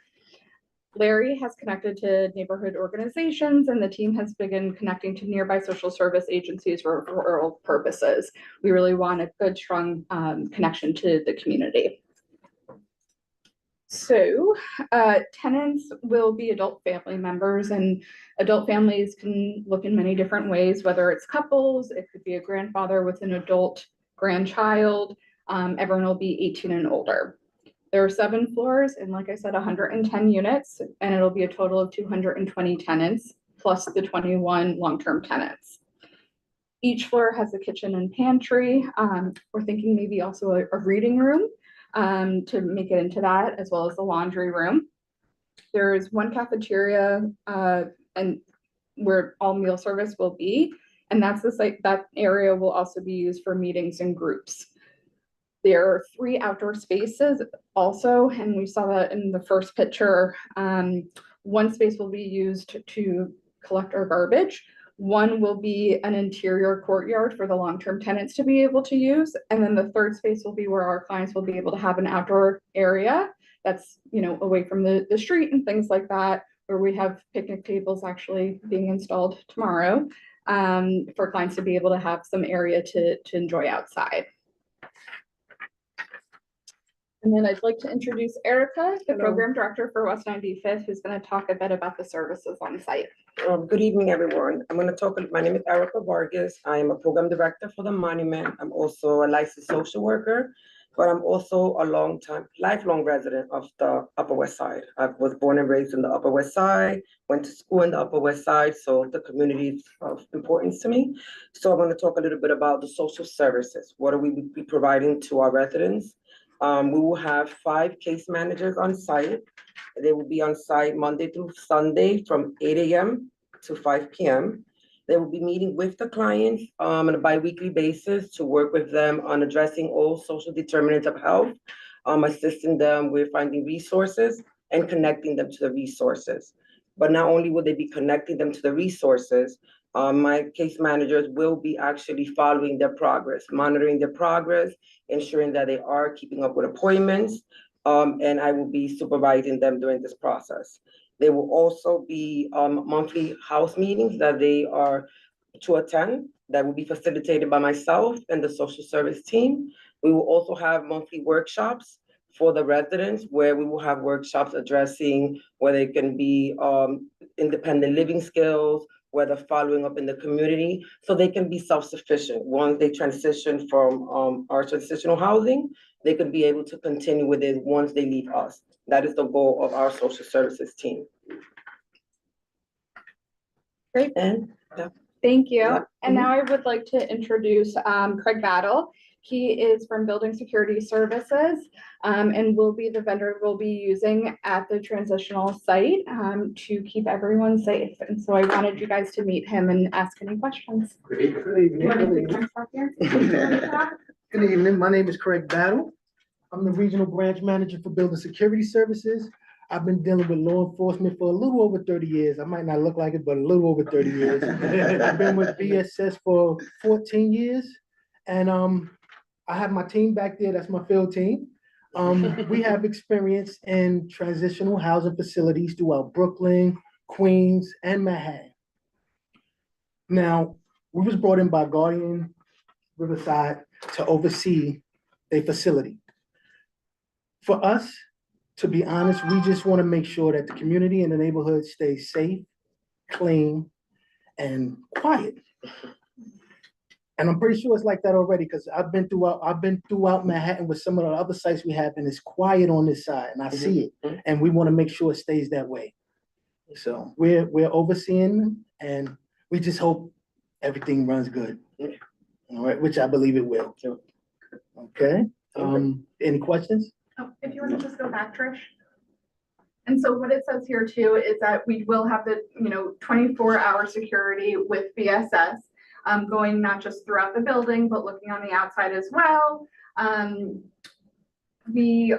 Larry has connected to neighborhood organizations, and the team has begun connecting to nearby social service agencies for referral purposes. We really want a good, strong connection to the community. So tenants will be adult family members, and adult families can look in many different ways, whether it's couples, it could be a grandfather with an adult grandchild. Everyone will be 18 and older. There are 7 floors and, like I said, 110 units, and it'll be a total of 220 tenants plus the 21 long-term tenants. Each floor has a kitchen and pantry. We're thinking maybe also a reading room to make it into that, as well as the laundry room. There's 1 cafeteria and where all meal service will be, and that's the site. That area will also be used for meetings and groups. There are 3 outdoor spaces also, and we saw that in the first picture. 1 space will be used to collect our garbage. 1 will be an interior courtyard for the long-term tenants to be able to use. And then the 3rd space will be where our clients will be able to have an outdoor area that's, you know, away from the street and things like that, where we have picnic tables actually being installed tomorrow for clients to be able to have some area to enjoy outside. And then I'd like to introduce Erica, the program director for West 95th, who's going to talk a bit about the services on site. Good evening, everyone. I'm going to talk. My name is Erica Vargas. I am a program director for the monument. I'm also a licensed social worker, but I'm also a lifelong resident of the Upper West Side. I was born and raised in the Upper West Side, went to school in the Upper West Side, so the community is of importance to me. So I'm going to talk a little bit about the social services. What are we be providing to our residents? We will have 5 case managers on site. They will be on site Monday through Sunday from 8 a.m. to 5 p.m. They will be meeting with the clients on a bi-weekly basis to work with them on addressing all social determinants of health, assisting them with finding resources and connecting them to the resources. But not only will they be connecting them to the resources, my case managers will be actually following their progress, monitoring their progress, ensuring that they are keeping up with appointments, and I will be supervising them during this process. There will also be monthly house meetings that they are to attend that will be facilitated by myself and the social service team. We will also have monthly workshops for the residents where we will have workshops addressing whether it can be independent living skills, whether following up in the community, so they can be self-sufficient. Once they transition from our transitional housing, they could be able to continue with it once they leave us. That is the goal of our social services team. Great. And thank you. And now I would like to introduce Craig Battle. He is from Building Security Services and will be the vendor we'll be using at the transitional site to keep everyone safe. And so I wanted you guys to meet him and ask any questions. Good evening. Good evening. My name is Craig Battle. I'm the Regional Branch Manager for Building Security Services. I've been dealing with law enforcement for a little over 30 years. I might not look like it, but a little over 30 years. I've been with BSS for 14 years. And I have my team back there. That's my field team. We have experience in transitional housing facilities throughout Brooklyn, Queens, and Manhattan. Now, we was brought in by Goddard Riverside to oversee a facility. For us, to be honest, we just want to make sure that the community and the neighborhood stays safe, clean, and quiet. And I'm pretty sure it's like that already because I've been throughout Manhattan with some of the other sites we have, and it's quiet on this side, and I see it. And we want to make sure it stays that way. So we're overseeing them, and we just hope everything runs good. All right, which I believe it will. Okay. Any questions? Oh, if you want to just go back, Trish. And so what it says here too is that we will have the 24-hour security with BSS going not just throughout the building, but looking on the outside as well. We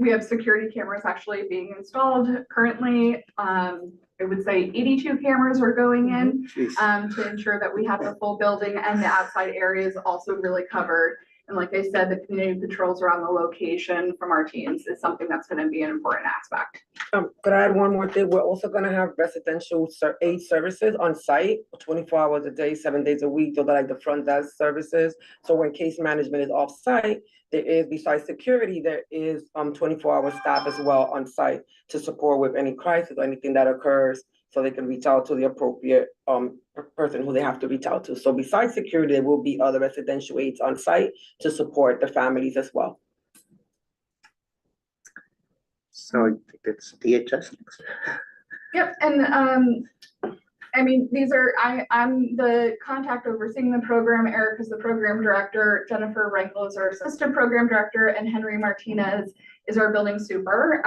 have security cameras actually being installed currently. I would say 82 cameras are going in to ensure that we have the full building and the outside areas also really covered. And like I said, the community patrols around the location from our teams is something that's going to be an important aspect. Could I add one more thing? We're also going to have residential aid services on site 24 hours a day, 7 days a week. Those are like the front desk services. So when case management is off site, there is, besides security, there is 24-hour staff as well on site to support with any crisis or anything that occurs, so they can reach out to the appropriate person who they have to reach out to. So besides security, there will be other residential aides on site to support the families as well. So I think it's DHS next. Yep, and I mean, I'm the contact overseeing the program. Eric is the program director. Jennifer Rankel is our assistant program director, and Henry Martinez is our building super,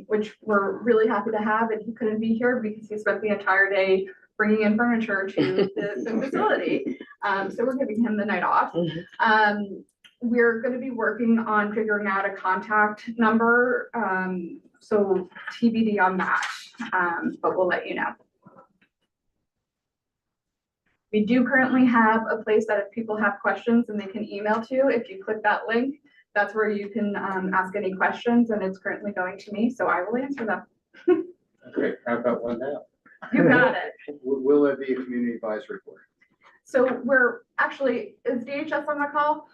which we're really happy to have. And he couldn't be here because he spent the entire day bringing in furniture to the facility. So we're giving him the night off. We're going to be working on figuring out a contact number. So TBD on that, but we'll let you know. We do currently have a place that if people have questions and they can email to, if you click that link, that's where you can ask any questions, and it's currently going to me, so I will answer them. Great. How about one now? You got it. Will there be a community advisory board? So we're actually, is DHS on the call?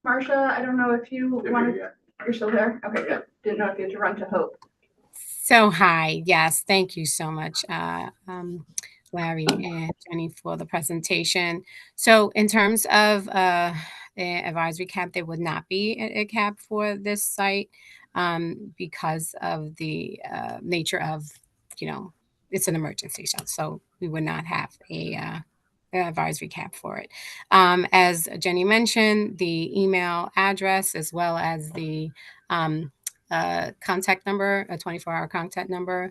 Marcia, I don't know if you want to, you're still there? Okay, good. Didn't know if you had to run to Hope. So hi, yes, thank you so much, Larry and Jenny, for the presentation. So in terms of advisory cap, there would not be a cap for this site because of the nature of, it's an emergency shelter, so we would not have a advisory cap for it. As Jenny mentioned, the email address as well as the contact number, a 24-hour contact number,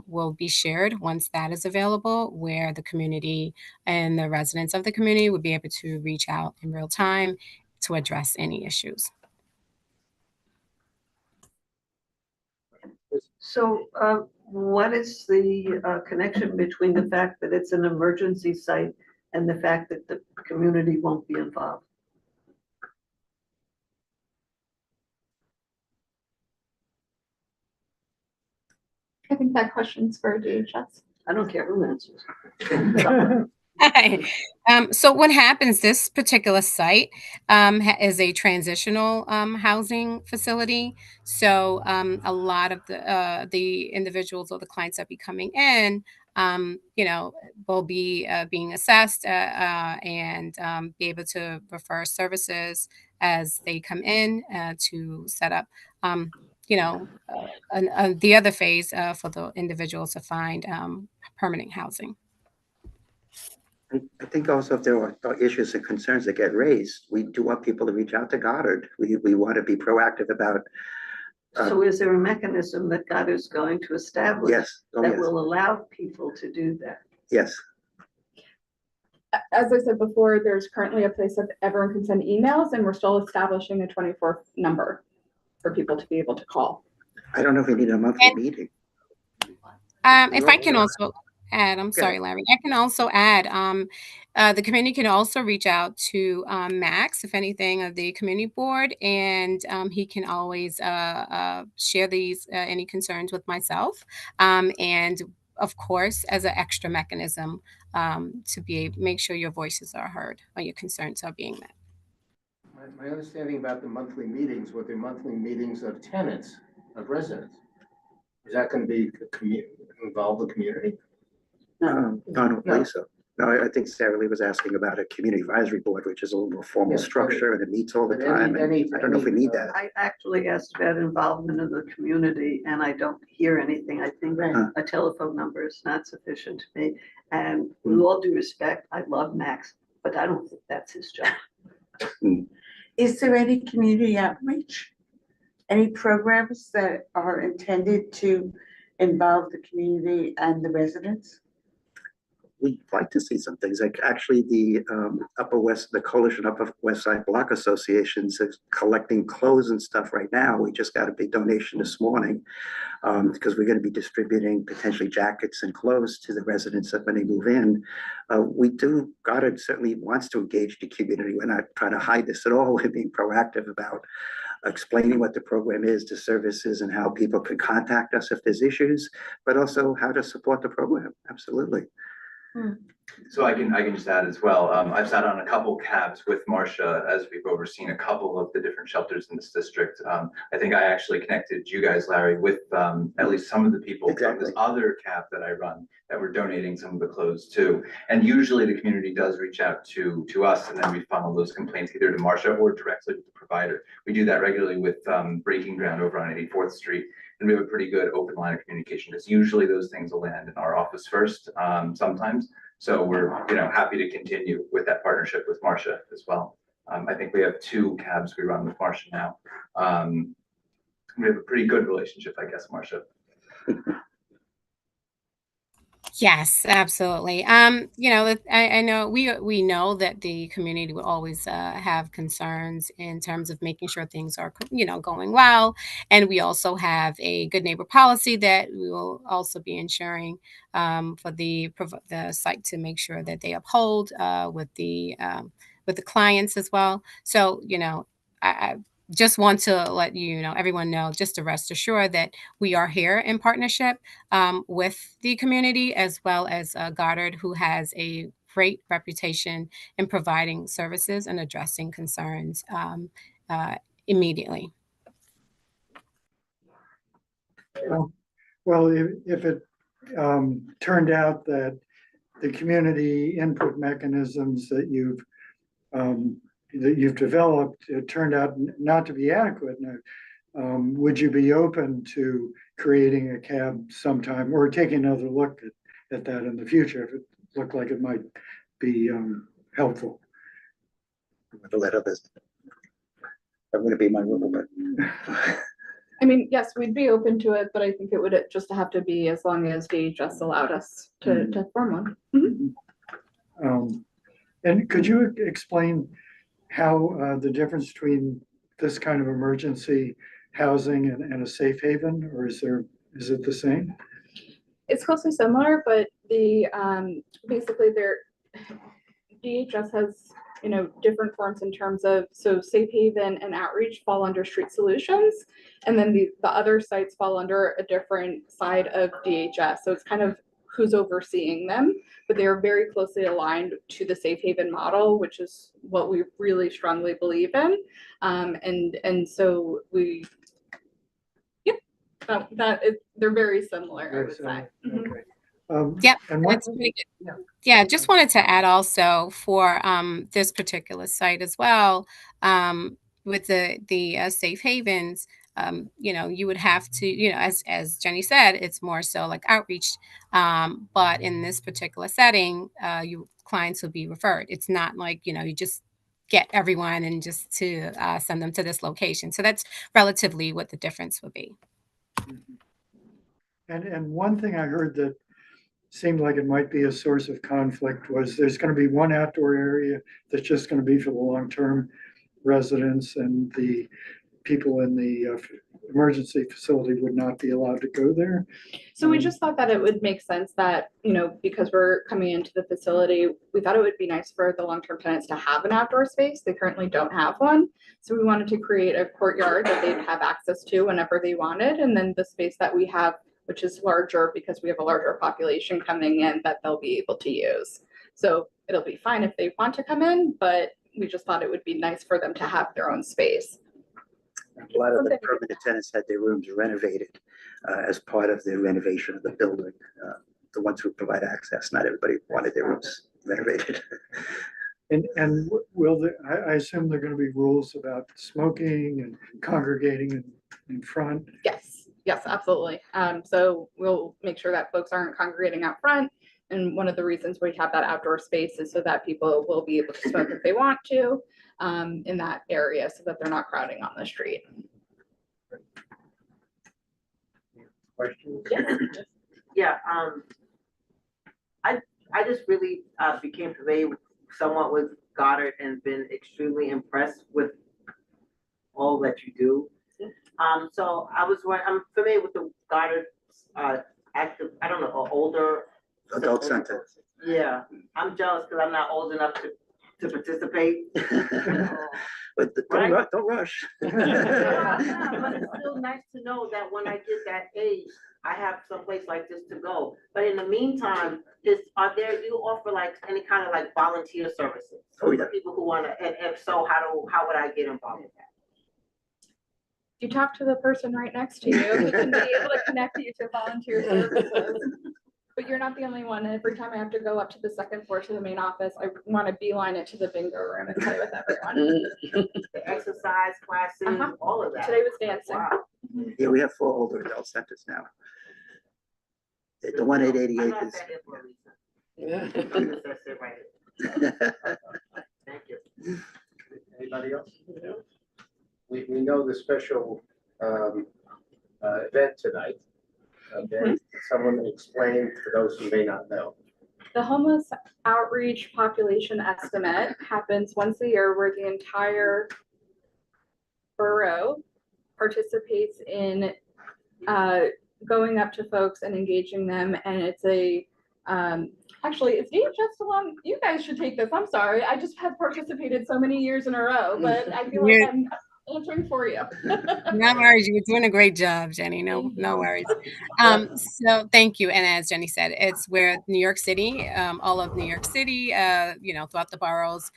will be shared once that is available, where the community and the residents of the community would be able to reach out in real time to address any issues. So what is the connection between the fact that it's an emergency site and the fact that the community won't be involved? I think that question's for DHS. I don't care who answers. Hi. So what happens, this particular site is a transitional housing facility. So a lot of the individuals or the clients that be coming in, will be being assessed and be able to refer services as they come in to set up, the other phase for the individuals to find permanent housing. I think also if there are issues and concerns that get raised, we do want people to reach out to Goddard. We want to be proactive about. So is there a mechanism that Goddard's going to establish? Yes. Oh, that yes. will allow people to do that? Yes. As I said before, there's currently a place that everyone can send emails, and we're still establishing a 24 number for people to be able to call. I don't know if we need a monthly meeting. If I can also add, I'm sorry, Larry, I can also add, the community can also reach out to Max, if anything, of the community board, and he can always share these any concerns with myself, and of course, as an extra mechanism to make sure your voices are heard or your concerns are being met. My understanding about the monthly meetings were the monthly meetings of tenants, of residents. Is that going to be involve the community? No, I don't believe so. No, I think Saralee was asking about a community advisory board, which is a little more formal structure and it meets all the time. I don't know if we need that. I actually asked about involvement of the community and I don't hear anything. I think a telephone number is not sufficient to me. And with all due respect, I love Max, but I don't think that's his job. Is there any community outreach? Any programs that are intended to involve the community and the residents? We'd like to see some things, like actually the the Coalition Upper West Side Block Associations is collecting clothes and stuff right now. We just got a big donation this morning because we're going to be distributing potentially jackets and clothes to the residents when they move in. Goddard certainly wants to engage the community. We're not trying to hide this at all. We're being proactive about explaining what the program is, the services, and how people can contact us if there's issues, but also how to support the program. Absolutely. So I can just add as well. I've sat on a couple cabs with Marcia as we've overseen a couple of the different shelters in this district. I think I actually connected you guys, Larry, with at least some of the people from this other cab that I run that were donating some of the clothes too. And usually the community does reach out to us, and then we funnel those complaints either to Marcia or directly to the provider. We do that regularly with Breaking Ground over on 84th Street. And we have a pretty good open line of communication because usually those things will land in our office first, sometimes. So we're happy to continue with that partnership with Marcia as well. I think we have 2 cabs we run with Marcia now. We have a pretty good relationship, I guess, Marcia. Yes, absolutely. I know we know that the community will always have concerns in terms of making sure things are, going well. And we also have a good neighbor policy that we will also be ensuring for the site to make sure that they uphold with the clients as well. So, I just want to let everyone know, just to rest assured that we are here in partnership with the community as well as Goddard, who has a great reputation in providing services and addressing concerns immediately. Well, if it turned out that the community input mechanisms that you've developed, it turned out not to be adequate, would you be open to creating a cab sometime or taking another look at that in the future if it looked like it might be helpful? I'm going to be in my room, but I mean, yes, we'd be open to it, but I think it would just have to be as long as DHS allowed us to form one. And could you explain how the difference between this kind of emergency housing and a safe haven, or is it the same? It's closely similar, but the basically DHS has different forms in terms of, so safe haven and outreach fall under street solutions, and then the other sites fall under a different side of DHS. So it's kind of who's overseeing them, but they are very closely aligned to the safe haven model, which is what we really strongly believe in. And so they're very similar, I would say. Okay. Yep, that's pretty good. Yeah, just wanted to add also for this particular site as well, with the safe havens. You would have to, as Jenny said, it's more so like outreach. But in this particular setting, you clients will be referred. It's not like, you just get everyone and just to send them to this location. So that's relatively what the difference would be. And one thing I heard that seemed like it might be a source of conflict was there's going to be one outdoor area that's just going to be for the long-term residents, and the people in the emergency facility would not be allowed to go there. So we just thought that it would make sense that, because we're coming into the facility, we thought it would be nice for the long-term tenants to have an outdoor space. They currently don't have one. So we wanted to create a courtyard that they'd have access to whenever they wanted. And then the space that we have, which is larger because we have a larger population coming in, that they'll be able to use. So it'll be fine if they want to come in, but we just thought it would be nice for them to have their own space. A lot of the permanent tenants had their rooms renovated as part of the renovation of the building. The ones who provide access, not everybody wanted their rooms renovated. And will I assume there are going to be rules about smoking and congregating in front? Yes, absolutely. So we'll make sure that folks aren't congregating out front. And one of the reasons we have that outdoor space is so that people will be able to smoke if they want to in that area, so that they're not crowding on the street. Questions? Yeah, I just really became familiar somewhat with Goddard and been extremely impressed with all that you do. So I'm familiar with the Goddard active, I don't know, older Adult center. Yeah, I'm jealous because I'm not old enough to participate. But don't rush. But it's still nice to know that when I get that age, I have someplace like this to go. But in the meantime, you offer like any kind of like volunteer services? Oh, yeah. For people who want to, and if so, how would I get involved with that? You talk to the person right next to you, who can be able to connect you to volunteer services. But you're not the only one. Every time I have to go up to the second floor to the main office, I want to beeline it to the bingo room and play with everyone. The exercise classes, all of that. Today was dancing. Wow. Yeah, we have 4 older adult centers now. The one at 88 I'm not is. that for a reason. That's it right. Thank you. Anybody else? We know the special event tonight. Okay, someone explain for those who may not know. The homeless outreach population estimate happens once a year where the entire borough participates in going up to folks and engaging them. And it's actually, it's DHS alone. You guys should take this. I'm sorry. I just have participated so many years in a row, but I feel like I'm answering for you. No worries. You were doing a great job, Jenny. No worries. So thank you. And as Jenny said, it's where New York City, all of New York City, throughout the boroughs,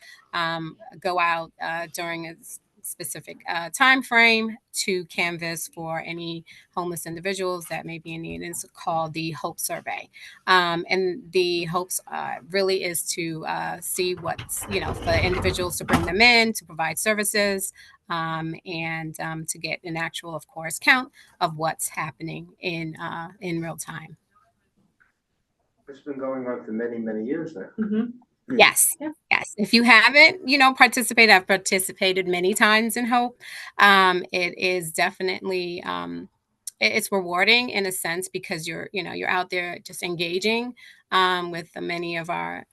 go out during a specific time frame to canvass for any homeless individuals that may be in need. It's called the H.E.L.P survey. And the H.E.L.P really is to see what's, for individuals to bring them in, to provide services, and to get an actual, of course, count of what's happening in real time. It's been going on for many, many years now. Mm-hmm. Yes. Yes. If you haven't, participated, I've participated many times in H.E.L.P. It is definitely, it's rewarding in a sense because you're out there just engaging with many of our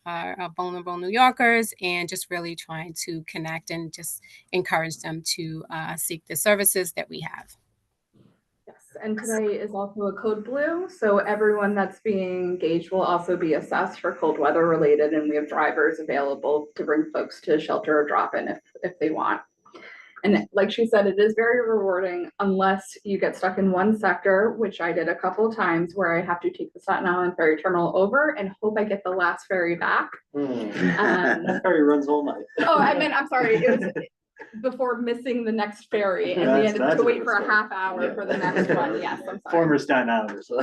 vulnerable New Yorkers and just really trying to connect and just encourage them to seek the services that we have. And today is also a code blue, so everyone that's being engaged will also be assessed for cold weather related, and we have drivers available to bring folks to shelter or drop in if they want. And like she said, it is very rewarding unless you get stuck in one sector, which I did a couple of times, where I have to take the Staten Island ferry terminal over and hope I get the last ferry back. That ferry runs all night. Oh, I'm sorry. It was before missing the next ferry, and we had to wait for a half hour for the next one. Yes, I'm sorry. Former Staten Islander, so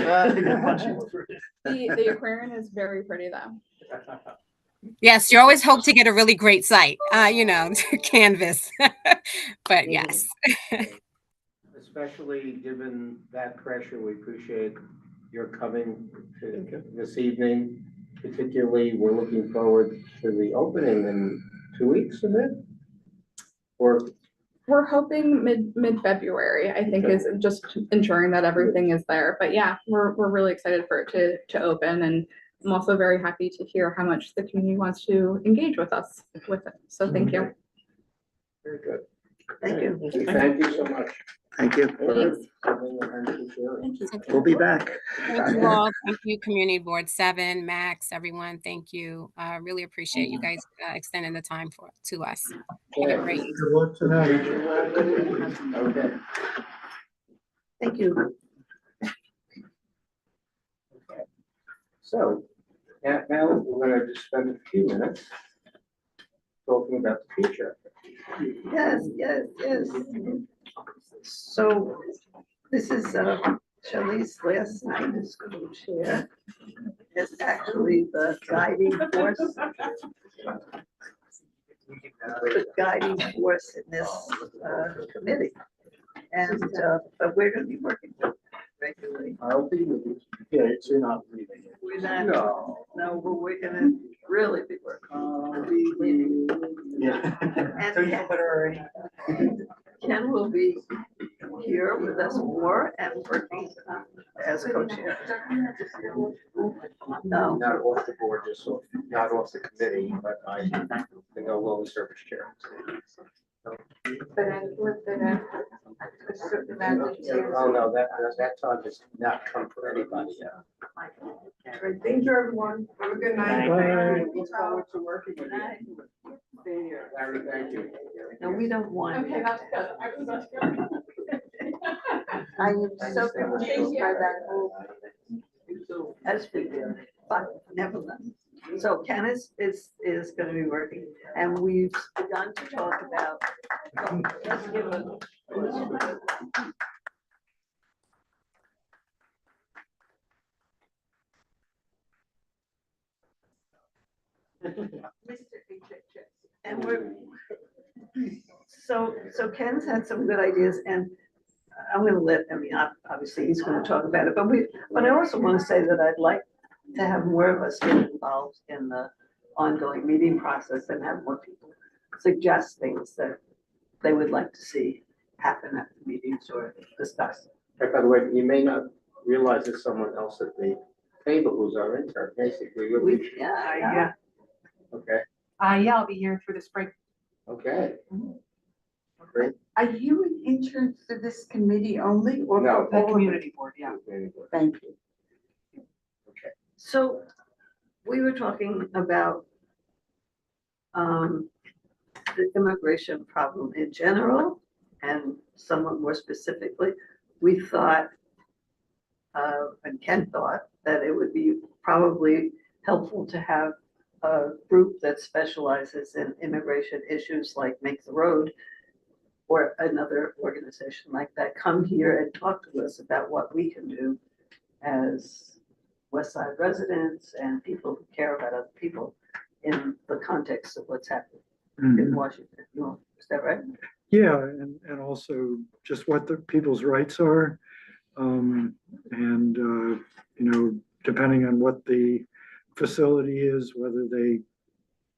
the aquarium is very pretty though. Yes, you always hope to get a really great site, to canvas. But yes. Especially given that pressure, we appreciate your coming this evening. particularly, we're looking forward to the opening in 2 weeks, is it? Or, We're hoping mid-February, I think, is just ensuring that everything is there. But yeah, we're really excited for it to open, and I'm also very happy to hear how much the community wants to engage with us with it. So thank you. very good. Thank you. Thank you so much. Thank you. We'll be back. Thank you all. Thank you, Community Board 7, Max, everyone. Thank you. Really appreciate you guys extending the time to us. Have a great evening. Good luck tonight. Okay. Thank you. So, now we're gonna just spend a few minutes talking about the future. Yes. So this is Shelley's last night as co-chair. It's actually the guiding force. The guiding force in this committee. And but we're gonna be working regularly. I'll be with you. Yeah, you're not leaving. We're not, No. but we're gonna really be working. Yeah. And So you feel better already? Ken will be here with us more and working as co-chair. No, Not off the board, just not off the committee, but I think I will serve as chair. Oh, no, that time does not come for anybody. Thank you, everyone. Have a good night. Bye. Look forward to working with you. Larry, thank you. no, we don't want. Okay, that's good. I was not sure. I am so confused by that whole. As we do, but nevertheless. So Ken is gonna be working, and we've begun to talk about. Let's give a. And so Ken's had some good ideas, and I'm gonna obviously he's gonna talk about it, but I also want to say that I'd like to have more of us get involved in the ongoing meeting process and have more people suggest things that they would like to see happen at the meetings or discuss. By the way, you may not realize there's someone else at the table who's our intern, basically. Yeah. Okay, Yeah, I'll be here through the spring. okay. Great. Are you an intern for this committee only or? No. for all of The it? community board, yeah. Thank you. So we were talking about the immigration problem in general, and somewhat more specifically, we thought, and Ken thought, that it would be probably helpful to have a group that specializes in immigration issues like Make the Road, or another organization like that, come here and talk to us about what we can do as West Side residents and people who care about other people in the context of what's happening in Washington. Is that right? Yeah, and also just what the people's rights are. Depending on what the facility is, whether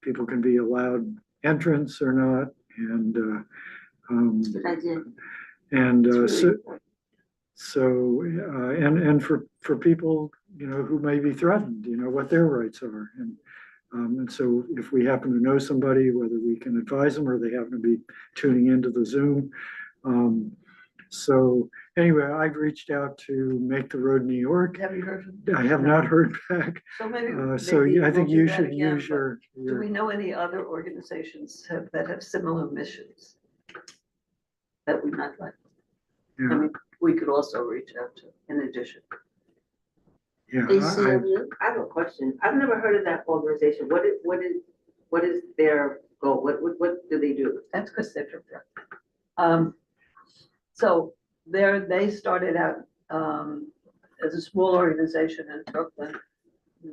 people can be allowed entrance or not, and for people, who may be threatened, what their rights are. And so if we happen to know somebody, whether we can advise them or they happen to be tuning into the Zoom. So anyway, I've reached out to Make the Road New York. Have you heard? I have not heard back. So maybe. I think we'll you do that should again, use but your. Do we know any other organizations that have similar missions that we might like? Yeah. I mean, we could also reach out to in addition. Yeah, I have a question. I've never heard of that organization. What is their goal? What do they do? That's because they're different. So they started out as a small organization in Brooklyn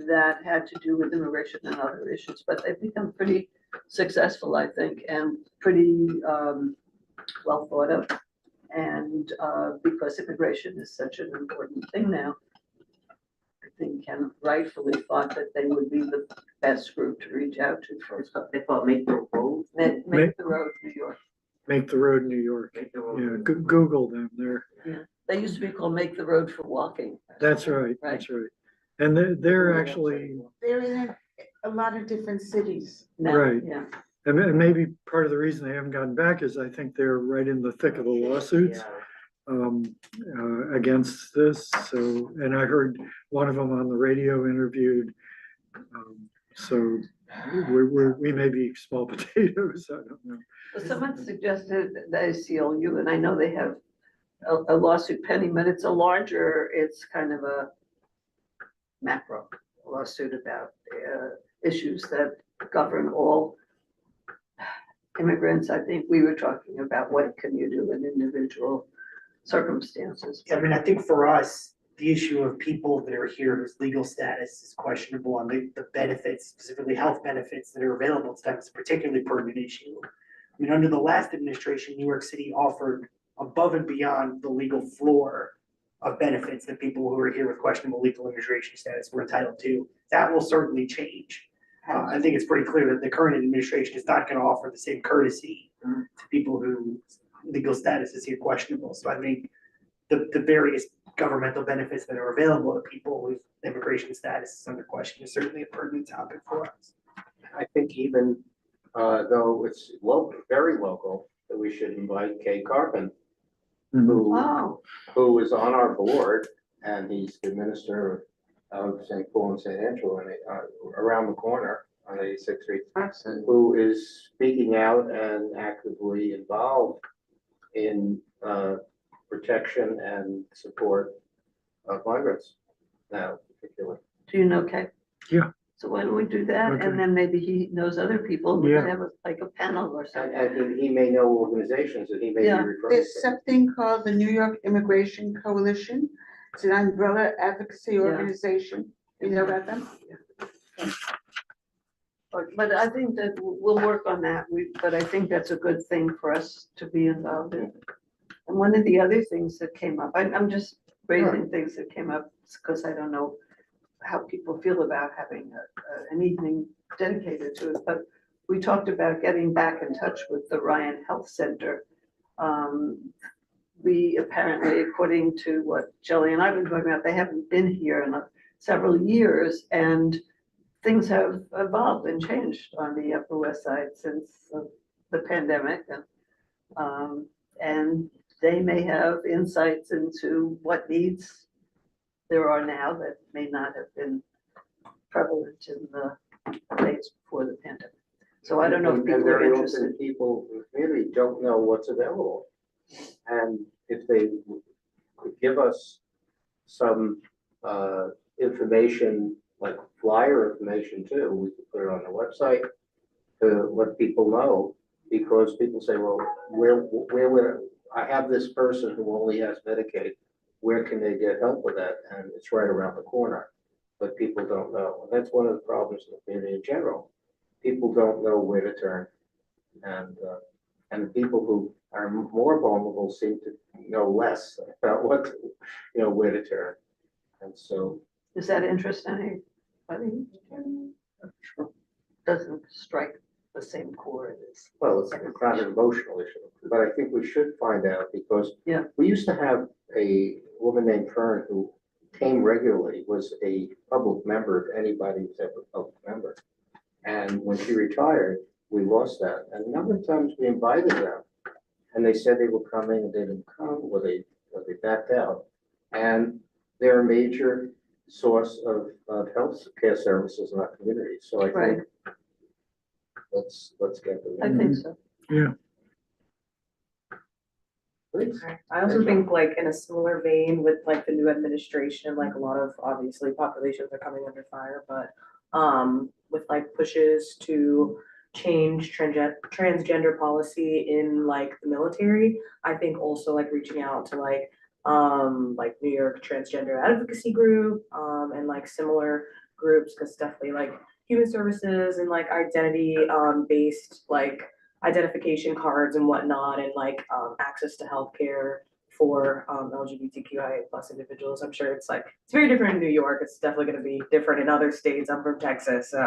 that had to do with immigration and other issues, but they've become pretty successful, I think, and pretty well thought of. And because immigration is such an important thing now, think Ken rightfully thought that they would be the best group to reach out to first. They call it Make the Road. Make the Road, New York. Make the Road New York. Make the Road. Yeah, Google them there. Yeah, they used to be called Make the Road for Walking. That's right, that's right. And they're actually, They're in a lot of different cities. now, right. Yeah. And maybe part of the reason they haven't gotten back is I think they're right in the thick of the lawsuits against this. So, and I heard one of them on the radio interviewed. So we may be small potatoes, I don't know. Well, someone suggested the ACLU, and I know they have a lawsuit pending, but it's it's kind of a macro lawsuit about issues that govern all immigrants. I think we were talking about what can you do in individual circumstances. I mean, I think for us, the issue of people that are here whose legal status is questionable and the benefits, specifically health benefits that are available to them is a particularly pertinent issue. I mean, under the last administration, New York City offered above and beyond the legal floor of benefits that people who are here with questionable legal immigration status were entitled to. That will certainly change. I think it's pretty clear that the current administration is not going to offer the same courtesy to people whose legal status is here questionable. So I think the various governmental benefits that are available to people with immigration status is under question is certainly a pertinent topic for us. I think even though it's local, very local, that we should invite Kay Carpin, who is on our board, and he's the minister of St. Paul and St. Angelo, and around the corner on 86th Street, who is speaking out and actively involved in protection and support of migrants now, particularly. Do you know Kay? Yeah. So why don't we do that? Okay. And then maybe he knows other people. We Yeah. could have like a panel or something. And he may know organizations that he may be Yeah. referring There's to. something called the New York Immigration Coalition. It's an umbrella advocacy organization. You know about them? But I think that we'll work on that. But I think that's a good thing for us to be involved in. And one of the other things that came up, I'm just raising things that came up because I don't know how people feel about having an evening dedicated to it. But we talked about getting back in touch with the Ryan Health Center. We apparently, according to what Shelley and I have been talking about, they haven't been here in several years, and things have evolved and changed on the Upper West Side since the pandemic, and they may have insights into what needs there are now that may not have been prevalent in the days before the pandemic. So I don't know if And people are very interested. often people in the community don't know what's available. And if they could give us some information, like flyer information too, we could put it on the website to let people know, because people say, well, where would I have this person who only has Medicaid, where can they get help with that? And it's right around the corner, but people don't know. And that's one of the problems in the community in general. People don't know where to turn. And the people who are more vulnerable seem to know less about where to turn. And so. Does that interest anybody? Doesn't strike the same chord as. Well, it's not an emotional issue, but I think we should find out, because we used to have a woman named Fern who came regularly, was a public member, if anybody was ever a public member. And when she retired, we lost that. And a number of times we invited them, and they said they were coming and they didn't come, or they backed out. And they're a major source of health care services in our community. So I think let's get them. I think so. Yeah. Please. I also think like in a similar vein with like the new administration, like a lot of obviously populations are coming under fire, but with like pushes to change transgender policy in like the military, I think also like reaching out to like New York Transgender Advocacy Group and like similar groups, because definitely like human services and like identity based like identification cards and whatnot, and like access to healthcare for LGBTQIA plus individuals. I'm sure it's very different in New York. It's definitely going to be different in other states. I'm from Texas, so.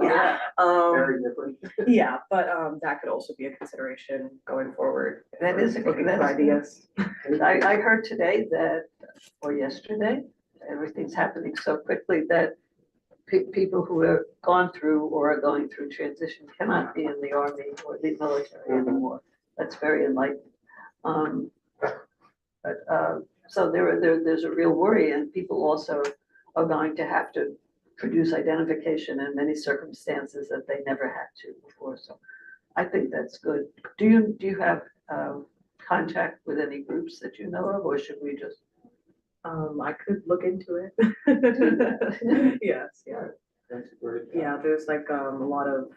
Yeah. Very different. Yeah, but that could also be a consideration going forward. That is looking for ideas. I heard today that, or yesterday, everything's happening so quickly that people who have gone through or are going through transition cannot be in the army or the military anymore. That's very enlightening. So there's a real worry, and people also are going to have to produce identification in many circumstances that they never had to before. So I think that's good. Do you have contact with any groups that you know of, or should we just? I could look into it. Yes, yeah. Yeah, there's a lot of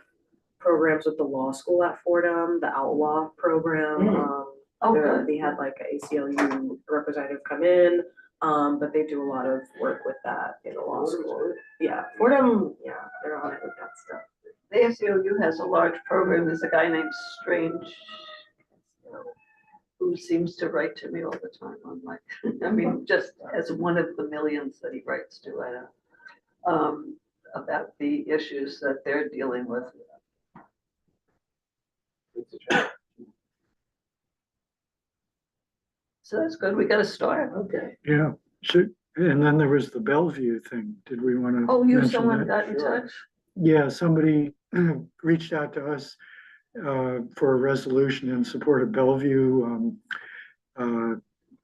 programs with the law school at Fordham, the Outlaw program. They had an ACLU representative come in, but they do a lot of work with that in the law school. Yeah, Fordham, yeah, they're on it with that stuff. The ACLU has a large program. There's a guy named Strange who seems to write to me all the time. I'm like, I mean, just as one of the millions that he writes to, I know, about the issues that they're dealing with. So that's good. We got to start. Okay. Yeah, and then there was the Bellevue thing. Did we want to? Oh, mention someone that? got in touch? Yeah, somebody reached out to us for a resolution in support of Bellevue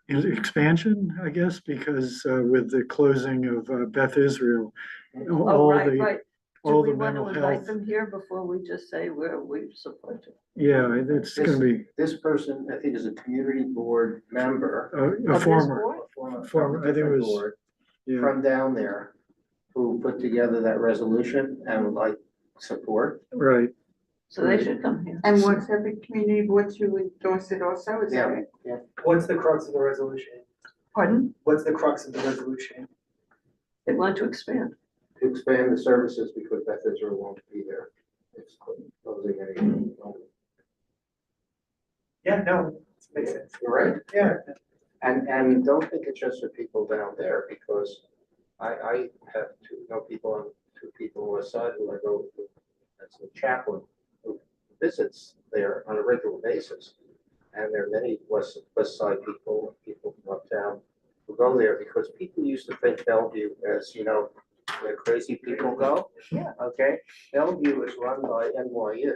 expansion, I guess, because with the closing of Beth Israel, Right. Do all we the want to mental invite health. them here before we just say we support it? Yeah, it's gonna be This person, I think, is a community board member. a former, Former, I think it was, board yeah, from down there who put together that resolution and would like support. right. So they should come here. And wants every community board to endorse it also, is that right? Yeah. What's the crux of the resolution? Pardon? What's the crux of the resolution? They want to expand. To expand the services because Beth Israel won't be there. It's closing any. Yeah, no, makes sense. You're right. Yeah. And don't think it's just for people down there, because I have two people on West Side who I go to, that's a chaplain who visits there on a regular basis. And there are many West Side people from uptown who go there because people used to think Bellevue as, where crazy people go. Yeah. Okay, Bellevue is run by NYU,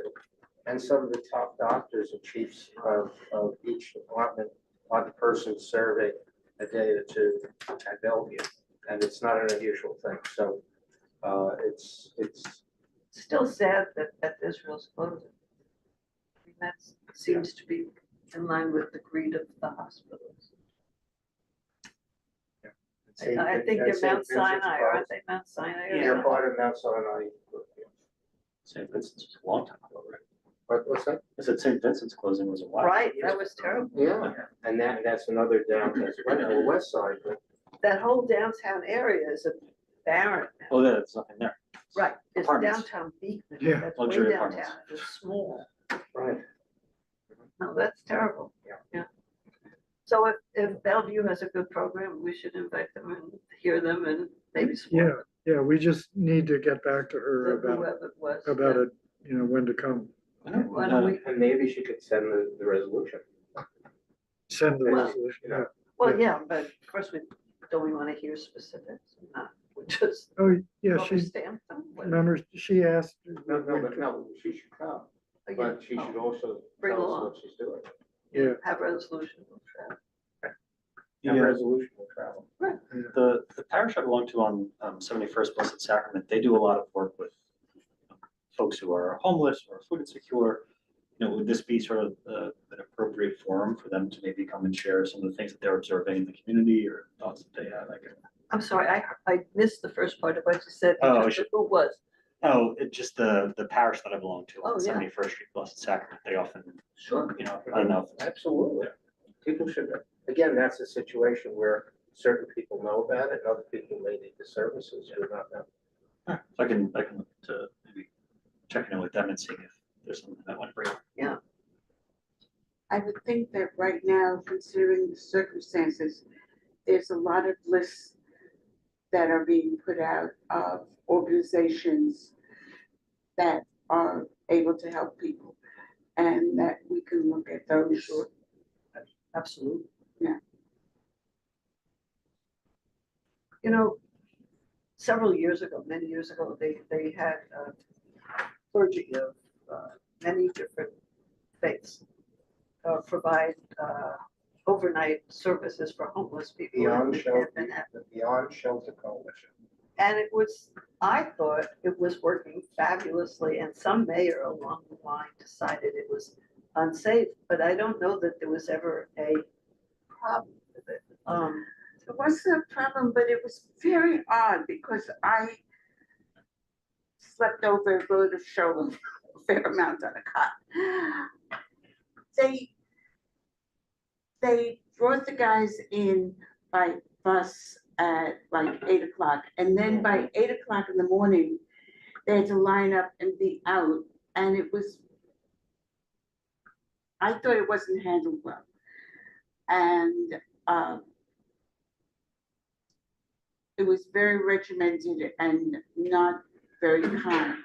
and some of the top doctors and chiefs of each department are the person serving a day or two at Bellevue, and it's not an unusual thing. So it's Still sad that Israel's closing. I mean, that seems to be in line with the greed of the hospitals. I think they're Mount Sinai, aren't they? Mount Sinai. Yeah, they're part of Mount Sinai. St. Vincent's was a long time ago, right? What's that? I said St. Vincent's closing was a while. Right, that was terrible. Yeah, and that's another down, that's the west side, but That whole downtown area is a barren. Oh, yeah, there's nothing there. Right, it's Apartments. downtown Beekman. Yeah. That's way Luxury downtown. apartments. It's small. right. No, that's terrible. Yeah. So if Bellevue has a good program, we should invite them and hear them and maybe support Yeah, we just need to get back to her them, about whoever it was. it, when to come. Why don't we, And maybe she could send the resolution. Send the Well, resolution. well, yeah, but first don't we want to hear specifics? No, we just Oh, yeah, rubber she, stamp them. What- remember, she asked. No, she should come, but she should also Bring tell us along. what she's doing. Yeah. Have resolution. And resolution will travel. The parish I belong to on 71st Blessed Sacrament, they do a lot of work with folks who are homeless or food insecure. Would this be sort of an appropriate forum for them to maybe come and share some of the things that they're observing in the community or thoughts that they have? I'm sorry, I missed the first part of what you said. Oh, because of who was? Oh, it just the parish that I belong to on Oh, yeah. 71st Street Blessed Sacrament, they often, Sure. I don't know. Absolutely. People should, again, that's a situation where certain people know about it, other people may need the services or not know. I can look to maybe checking in with them and seeing if there's something I want to bring up. Yeah. I would think that right now, considering the circumstances, there's a lot of lists that are being put out of organizations that are able to help people, and that we can look at those. Sure. Absolutely. Yeah. You know, several years ago, many years ago, they had clergy of many different faiths provide overnight services for homeless people. Beyond in Shelter, Manhattan. the Beyond Shelter Coalition. And it was, I thought it was working fabulously, and some mayor along the line decided it was unsafe, but I don't know that there was ever a problem with it. It wasn't a problem, but it was very odd because I slept over a load of Sheldon a fair amount on a cot. They brought the guys in by bus at like 8 o'clock, and then by 8 o'clock in the morning, they had to line up and be out, and it was, I thought it wasn't handled well. And it was very regimented and not very kind.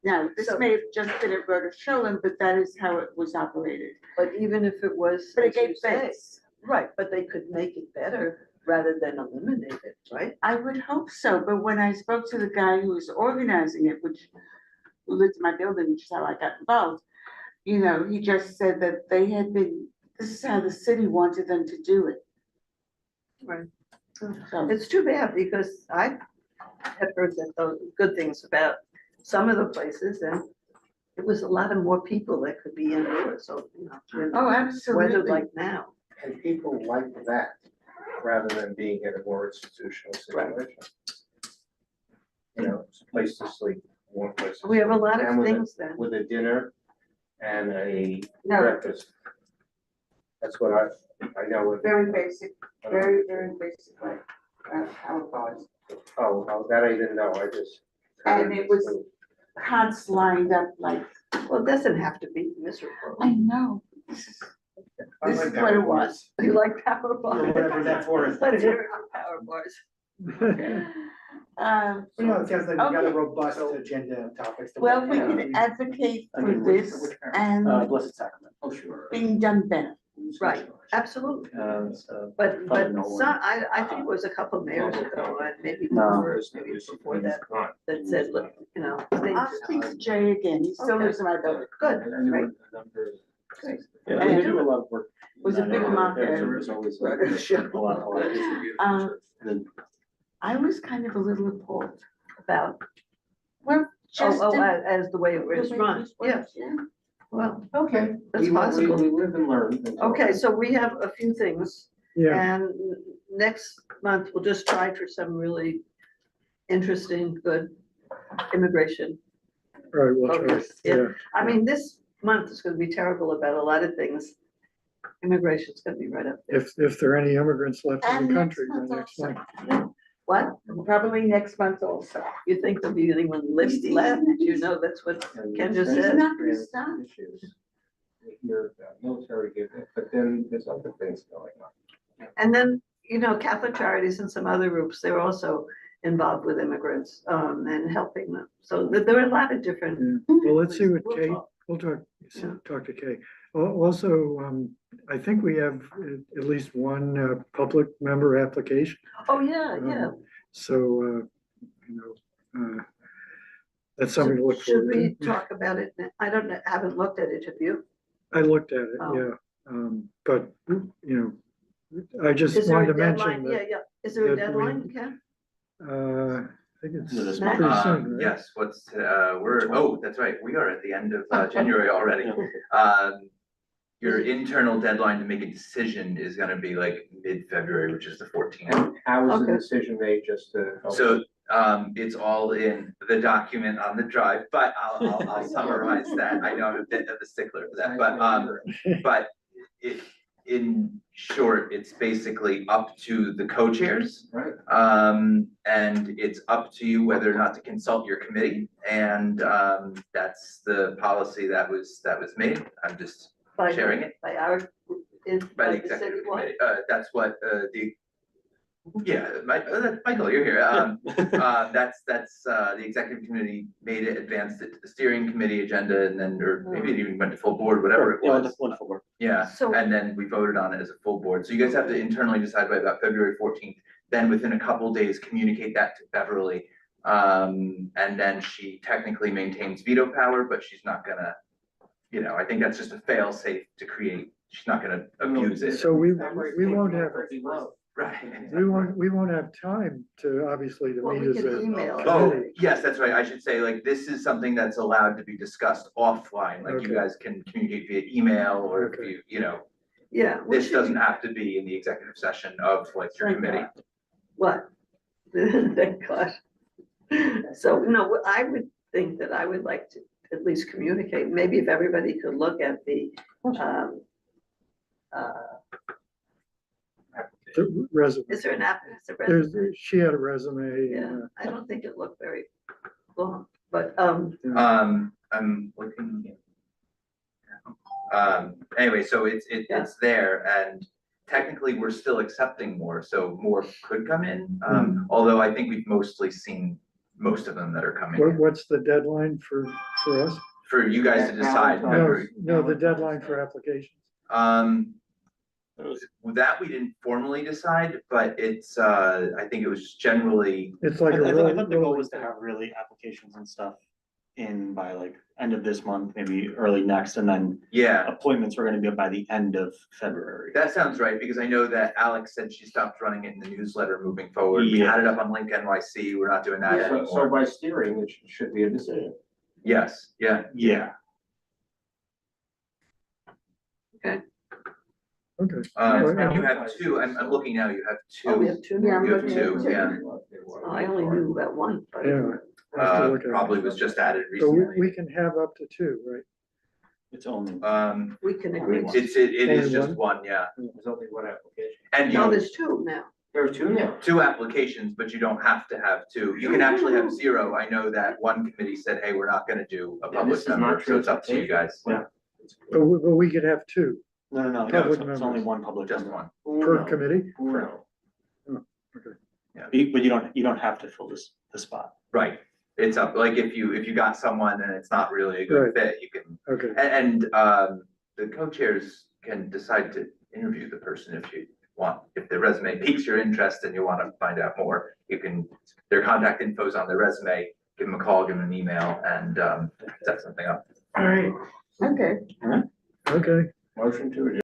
Now, this may have just been a road of Sheldon, but that is how it was operated. But even if it was, But it as you gave say, beds. right, but they could make it better rather than eliminate it, right? I would hope so, but when I spoke to the guy who was organizing it, who lived in my building, which is how I got involved, you know, he just said that they had been, this is how the city wanted them to do it. Right. So, It's too bad because I have heard that those good things about some of the places, and it was a lot of more people that could be indoors, so, you know. Oh, absolutely. Weather like now. And people like that rather than being in a more institutional situation. You know, it's a place to sleep, one place. to We have a sleep, lot of and with things then. With a dinner and a No. breakfast. That's what I know. with- very basic, very, very basic, like, how it was. Oh, that I didn't know, I just. And it was cots lined up like, Well, it doesn't have to be miserable. I know, this is what it was. You like power bars? Whatever that for is. Let's hear it for power bars. You know, it sounds like we got a Okay. robust agenda of topics. to Well, work we on. can advocate I for mean, this and Blessed Sacrament. Oh, sure. being done better. Right, absolutely. But I think it was a couple of mayors ago, and maybe more, maybe before that, that said, look, you know. I'll speak to Jay again, he still lives in my building. Good, great. Great. Yeah, they do a lot of work. Was a big market. I was kind of a little appalled. About, Well, just. as the way it was run, yeah. Well, okay, that's possible. We live and learn. Okay, so we have a few things. Yeah. And next month, we'll just try for some really interesting, good immigration Right, we'll try, focus. yeah. I mean, this month is gonna be terrible about a lot of things. Immigration's gonna be right up there. If there are any immigrants left in And the next country by month next also. month. What? Probably next month also. You think there'll be anyone left? You know, that's what Ken just He's said. not gonna stop. Your military give it, but then there's other things going on. And then, you know, Catholic Charities and some other groups, they're also involved with immigrants, and helping them. So there are a lot of different. Well, let's see what We'll Kay, talk. we'll talk, Yeah. talk to Kay. Also, I think we have at least one public member application. Oh, yeah, yeah. So, you know, that's something to look Should forward we to. talk about it? I don't know, haven't looked at it, have you? I looked at it, Oh. yeah. But, you know, I just Is there wanted a to mention deadline? Yeah, that, yeah. Is there a that we- deadline, Ken? I think it's This pretty month. soon, right? Yes, that's right, we are at the end of January already. Your internal deadline to make a decision is gonna be like mid-February, which is the 14th. How is the Okay. decision made, just to? help? So, it's all in the document on the drive, but I'll summarize that. I know I'm a bit of a stickler for that, but in short, it's basically up to the co-chairs. Right. And it's up to you whether or not to consult your committee, and, that's the policy that was made. I'm just sharing it. By our, By the the executive citywide? committee, that's what, Michael, you're here, that's, the executive committee made it, advanced it to the steering committee agenda, and then, or maybe it even went to full board, whatever it was. Wonderful work. Yeah, So- and then we voted on it as a full board, so you guys have to internally decide by about February 14th, then within a couple days, communicate that to Beverly. And then she technically maintains veto power, but she's not gonna, I think that's just a fail safe to create, she's not gonna abuse it. So we won't have, Right. we won't have time to, obviously, to Well, meet we as can a email it. Oh, committee. yes, that's right. I should say, like, this is something that's allowed to be discussed offline, like you Okay. guys can communicate via email, or if Okay. Yeah. we this should- doesn't have to be in the executive session of like your Thank committee. God. What? Thank God. So, no, I would think that I would like to at least communicate, maybe if everybody could look at the, The resume. is there an app? Is there a There's, resume? she had a resume. Yeah, I don't think it looked very long, but, I'm looking. Anyway, so it's there, and technically we're still accepting more, so more could come in. Although I think we've mostly seen most of them that are coming in. What's the deadline for us? For you guys to decide. No, February. no, the deadline for applications. That we didn't formally decide, but it's, I think it was just generally. It's like a I roll. thought the goal was to have really applications and stuff in by like end of this month, maybe early next, and then Yeah, appointments were gonna be by the end of February. that sounds right, because I know that Alex said she stopped running it in the newsletter moving forward. We had it up on Link NYC, we're not doing that So anymore. by steering, it should be a decision. Yes, yeah. Yeah. Okay. And you have two, I'm looking now, you have oh, we two. have two. Yeah, I'm You have looking two, at it. yeah. Oh, I only knew about one, but. Yeah. I'll have to look at it. Probably was just added So recently. we can have up to two, right? It's only. We can agree. It is Only just one? one, yeah. There's only one application. And No, you, there's two now. There are two now. two applications, but you don't have to have two. You can actually have zero. I know that one committee said, hey, we're not gonna do a Yeah, public this is not member, so it's up to you guys. Yeah. But we could have two No, Public it's only members. one public. Just member. one. per committee. No. But you don't have to fill the spot. Right. It's up, like if you got someone and it's not really a good Right. fit, you can, Okay, and the co-chairs can decide to interview the person if you want. If the resume piques your interest and you want to find out more, you can, their contact info's on their resume, give them a call, give them an email, and set something up. All right. Okay. okay. Motion to adjourn.